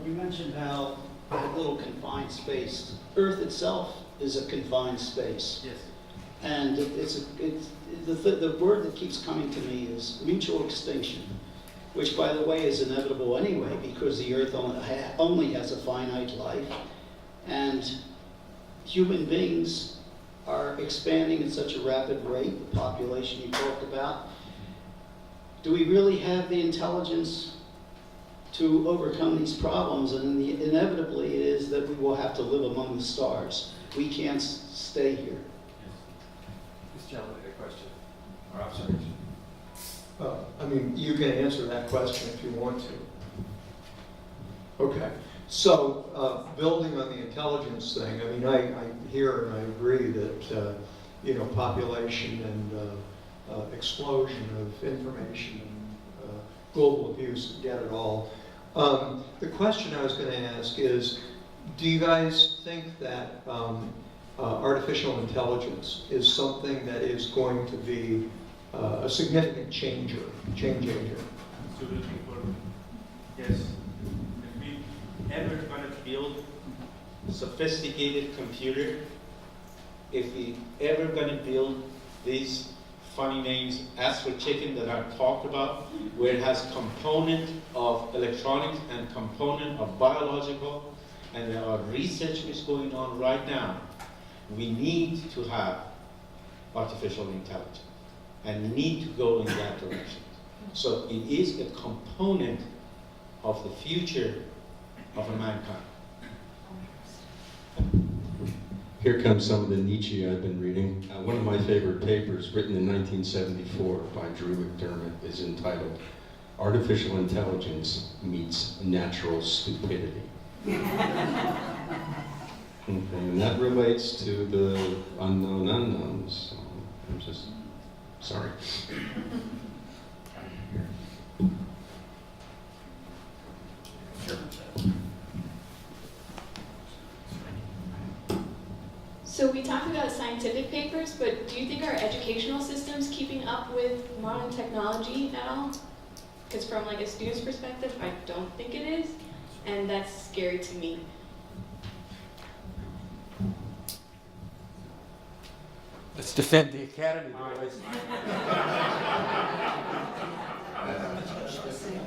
You mentioned how a little confined space. Earth itself is a confined space. Yes. And the word that keeps coming to me is mutual extinction, which, by the way, is inevitable anyway because the Earth only has a finite life, and human beings are expanding at such a rapid rate, the population you talked about. do we really have the intelligence to overcome these problems? And inevitably it is that we will have to live among the stars. We can't stay here. This gentleman had a question or observation. I mean, you can answer that question if you want to. Okay. So, building on the intelligence thing, I mean, I hear and I agree that, you know, population and explosion of information and global abuse, get it all. The question I was going to ask is, do you guys think that artificial intelligence is something that is going to be a significant change agent? Absolutely. Yes. If we ever going to build a sophisticated computer, if we ever going to build these funny names, as for chicken that I've talked about, where it has component of electronics and component of biological, and there are research is going on right now, we need to have artificial intelligence and need to go in that direction. So it is a component of the future of mankind. Here comes some of the Nietzsche I've been reading. One of my favorite papers, written in 1974 by Drew McDermott, is entitled Artificial Intelligence Meets Natural Stupidity. And that relates to the unknown unknowns. So I'm just sorry. So we talked about scientific papers, but do you think our educational system's keeping up with modern technology at all? Because from like a student's perspective, I don't think it is, and that's scary to me. Let's defend the academy, boys.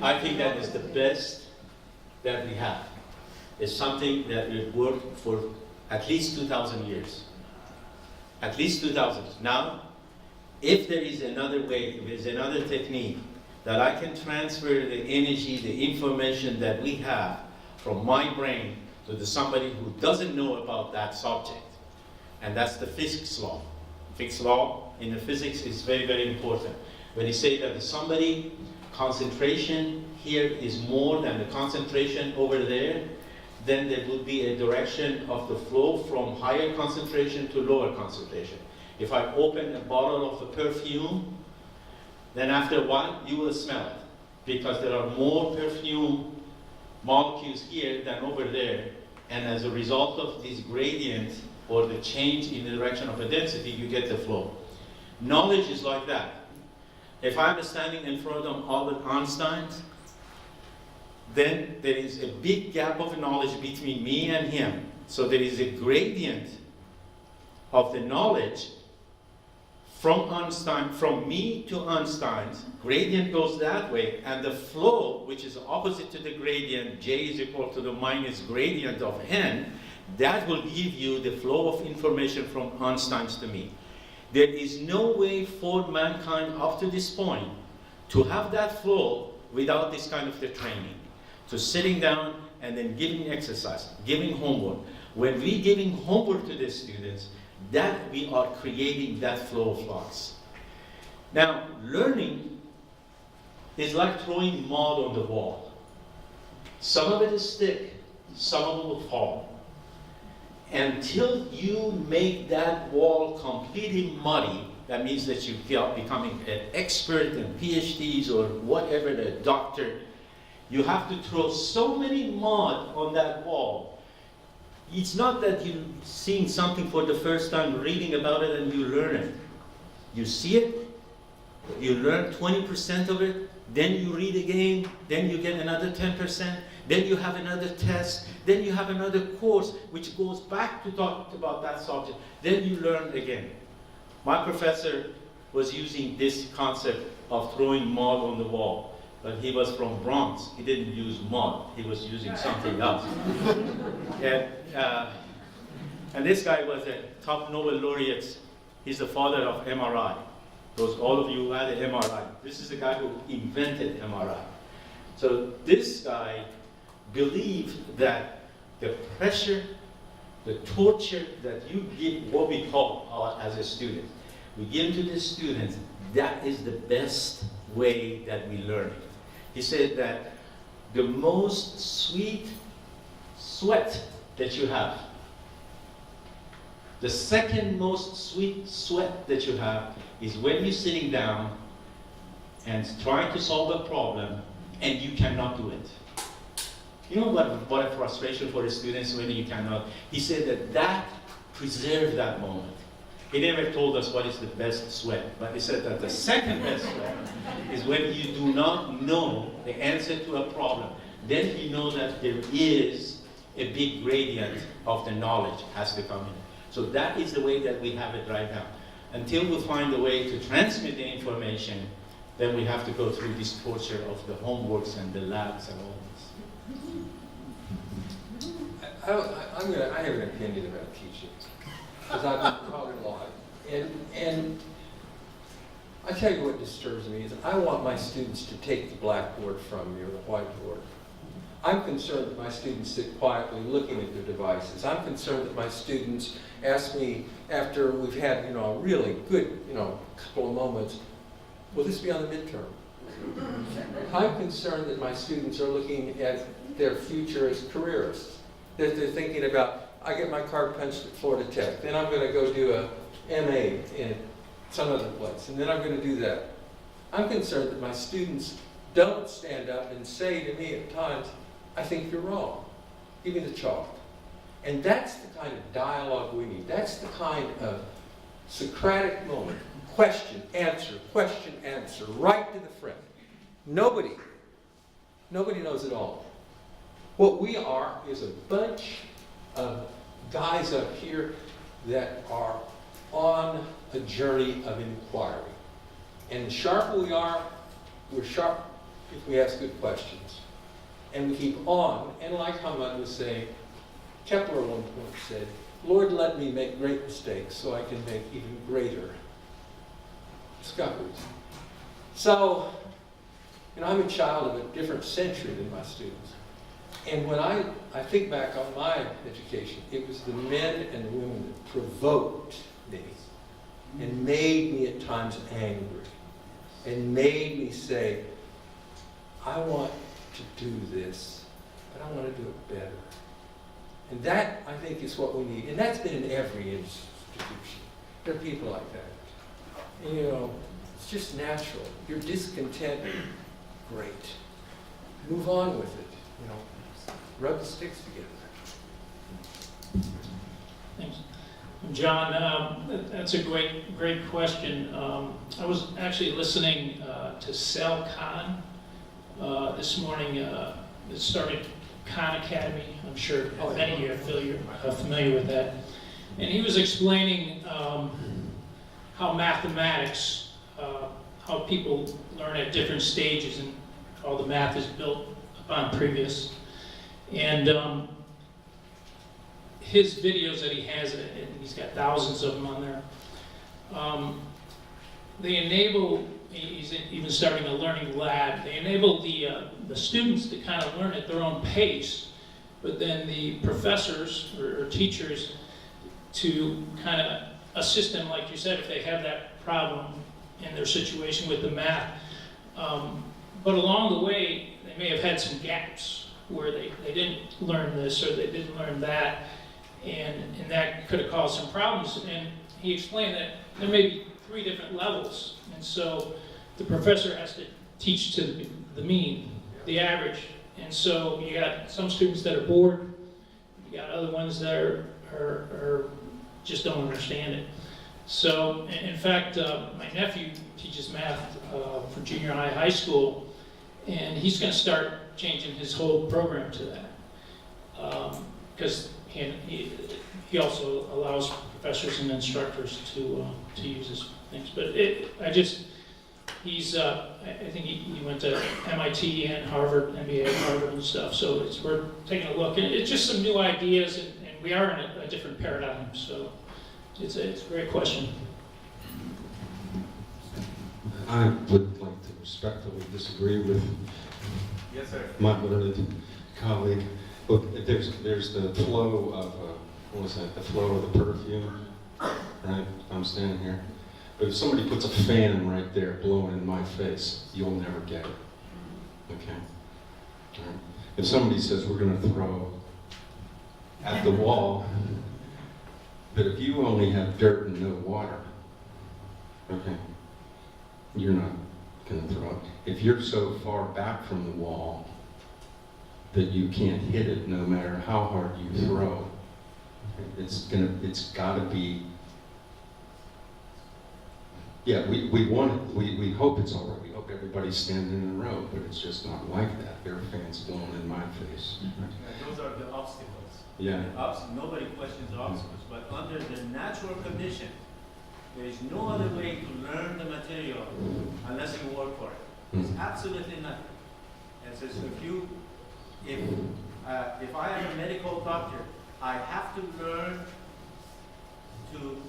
I think that is the best that we have. It's something that we've worked for at least 2,000 years. At least 2,000. Now, if there is another way, if there is another technique that I can transfer the energy, the information that we have from my brain to somebody who doesn't know about that subject, and that's the physics law. Physics law in the physics is very, very important. When you say that somebody concentration here is more than the concentration over there, then there would be a direction of the flow from higher concentration to lower concentration. If I open a bottle of a perfume, then after a while you will smell it, because there are more perfume molecules here than over there, and as a result of this gradient or the change in the direction of the density, you get the flow. Knowledge is like that. If I'm standing in front of Albert Einstein, then there is a big gap of knowledge between me and him. So there is a gradient of the knowledge from Einstein, from me to Einstein. Gradient goes that way, and the flow, which is opposite to the gradient, J is equal to the minus gradient of n, that will give you the flow of information from Einstein to me. There is no way for mankind up to this point to have that flow without this kind of the training. So sitting down and then giving exercise, giving homework. When we're giving homework to the students, that we are creating that flow of thoughts. Now, learning is like throwing mud on the wall. Some of it is thick, some of it will fall. Until you make that wall completely muddy, that means that you are becoming an expert in PhDs or whatever, the doctor, you have to throw so many mud on that wall. It's not that you're seeing something for the first time, reading about it, and you learn it. You see it, you learn 20% of it, then you read again, then you get another 10%, then you have another test, then you have another course which goes back to talk about that subject, then you learn again. My professor was using this concept of throwing mud on the wall, but he was from Bronx. He didn't use mud, he was using something else. And this guy was a top Nobel laureate. He's the father of MRI. Those all of you who had an MRI. This is the guy who invented MRI. So this guy believed that the pressure, the torture that you give, what we call as a student, we give to the students, that is the best way that we learn it. He said that the most sweet sweat that you have, the second most sweet sweat that you have is when you're sitting down and trying to solve a problem and you cannot do it. You know what a frustration for the students when you cannot? He said that preserved that moment. He never told us what is the best sweat, but he said that the second best sweat is when you do not know the answer to a problem. Then you know that there is a big gradient of the knowledge has to come in. So that is the way that we have it right now. Until we find a way to transmit the information, then we have to go through this torture of the homeworks and the labs and all this. I have an opinion about teaching, because I've been taught a lot. And I tell you what disturbs me is I want my students to take the blackboard from me or the whiteboard. I'm concerned that my students sit quietly looking at their devices. I'm concerned that my students ask me after we've had, a really good, couple of moments, will this be on the midterm? I'm concerned that my students are looking at their future as careerists. That they're thinking about, I get my card punched at Florida Tech, then I'm going to go do a MA in some other place, and then I'm going to do that. I'm concerned that my students don't stand up and say to me at times, I think you're wrong. Give me the chalk. And that's the kind of dialogue we need. That's the kind of Socratic moment. Question, answer, right to the front. Nobody knows it all. What we are is a bunch of guys up here that are on a journey of inquiry. And the sharper we are, we're sharp if we ask good questions. And we keep on, and like Hamid was saying, Kepler at one point said, Lord, let me make great mistakes so I can make even greater discoveries. So, I'm a child of a different century than my students. And when I think back on my education, it was the men and the women that provoked me and made me at times angry and made me say, I want to do this, but I want to do it better. And that, I think, is what we need. And that's been in every institution. There are people like that. And, it's just natural. You're discontent, great. Move on with it. Rub the sticks together. Thanks. John, that's a great question. I was actually listening to Sal Khan this morning. It started Khan Academy. I'm sure many of you are familiar with that. And he was explaining how mathematics, how people learn at different stages and how the math is built upon previous. And his videos that he has, and he's got thousands of them on there, they enable, he's even starting a learning lab, they enable the students to kind of learn at their own pace, but then the professors or teachers to kind of assist them, like you said, if they have that problem in their situation with the math. But along the way, they may have had some gaps where they didn't learn this or they didn't learn that, and that could have caused some problems. And he explained that there may be 3 different levels, and so the professor has to teach to the mean, the average. And so you got some students that are bored, you got other ones that are just don't understand it. So, in fact, my nephew teaches math for junior high school, and he's going to start changing his whole program to that, because he also allows professors and instructors to use his things. But I think he went to MIT and Harvard, MBA at Harvard and stuff. So we're taking a look, and it's just some new ideas, and we are in a different paradigm. So it's a great question. I would like to respectfully disagree with Yes, sir. my learned colleague. But there's the flow of, what was that, the flow of the perfume, right? I'm standing here. But if somebody puts a fan right there blowing in my face, you'll never get it, okay? All right? If somebody says we're gonna throw at the wall, but if you only have dirt and no water, okay, you're not gonna throw it. If you're so far back from the wall that you can't hit it no matter how hard you throw, it's gotta be, yeah, we hope it's all right. We hope everybody's standing in a row, but it's just not like that. There are fans blowing in my face. Those are the obstacles. Yeah. Nobody questions the obstacles, but under the natural condition, there is no other way to learn the material unless you work for it. It's absolutely nothing. And so if I am a medical doctor, I have to learn to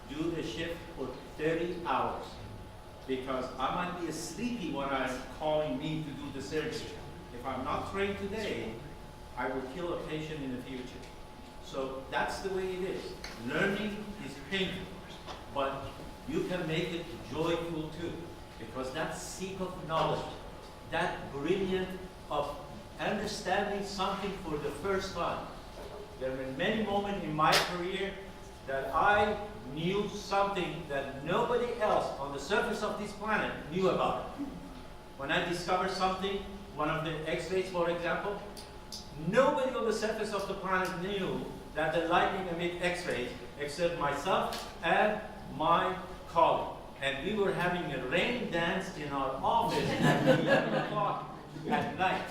do the shift for 30 hours because I might be sleepy when I'm calling me to do the surgery. If I'm not trained today, I will kill a patient in the future. So that's the way it is. Learning is painful, but you can make it joyful too, because that seek of knowledge, that brilliant of understanding something for the first time. There were many moments in my career that I knew something that nobody else on the surface of this planet knew about it. When I discovered something, one of the X-rays, for example, nobody on the surface of the planet knew that the lightning emit X-rays except myself and my colleague. And we were having a rain dance in our office at 11 o'clock at night.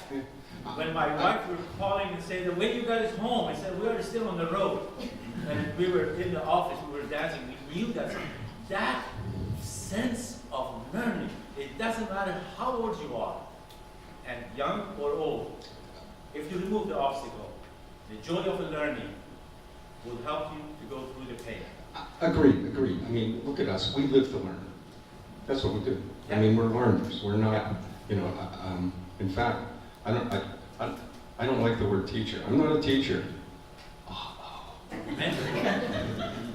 When my wife was calling and saying, when you guys home? I said, we are still on the road. And we were in the office, we were dancing, we knew that sense of learning, it doesn't matter how old you are, and young or old, if you remove the obstacle, the joy of the learning will help you to go through the pain. Agreed. I mean, look at us, we live to learn. That's what we do. I mean, we're learners, we're not, you know, in fact, I don't like the word teacher. I'm not a teacher.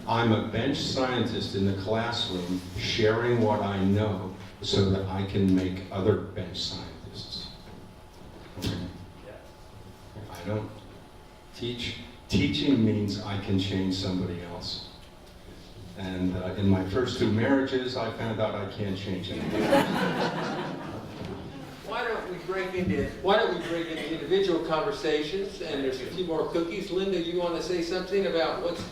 I'm a bench scientist in the classroom sharing what I know so that I can make other bench scientists. Okay? I don't teach. Teaching means I can change somebody else. And in my first 2 marriages, I found out I can't change anybody else. Why don't we break into individual conversations, and there's a few more cookies. Linda, you want to say something about what's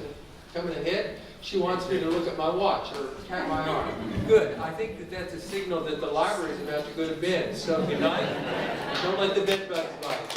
coming ahead? She wants me to look at my watch or pat my arm. Good. I think that's a signal that the library is about to go to bed. So good night. Don't let the bed bugs bite.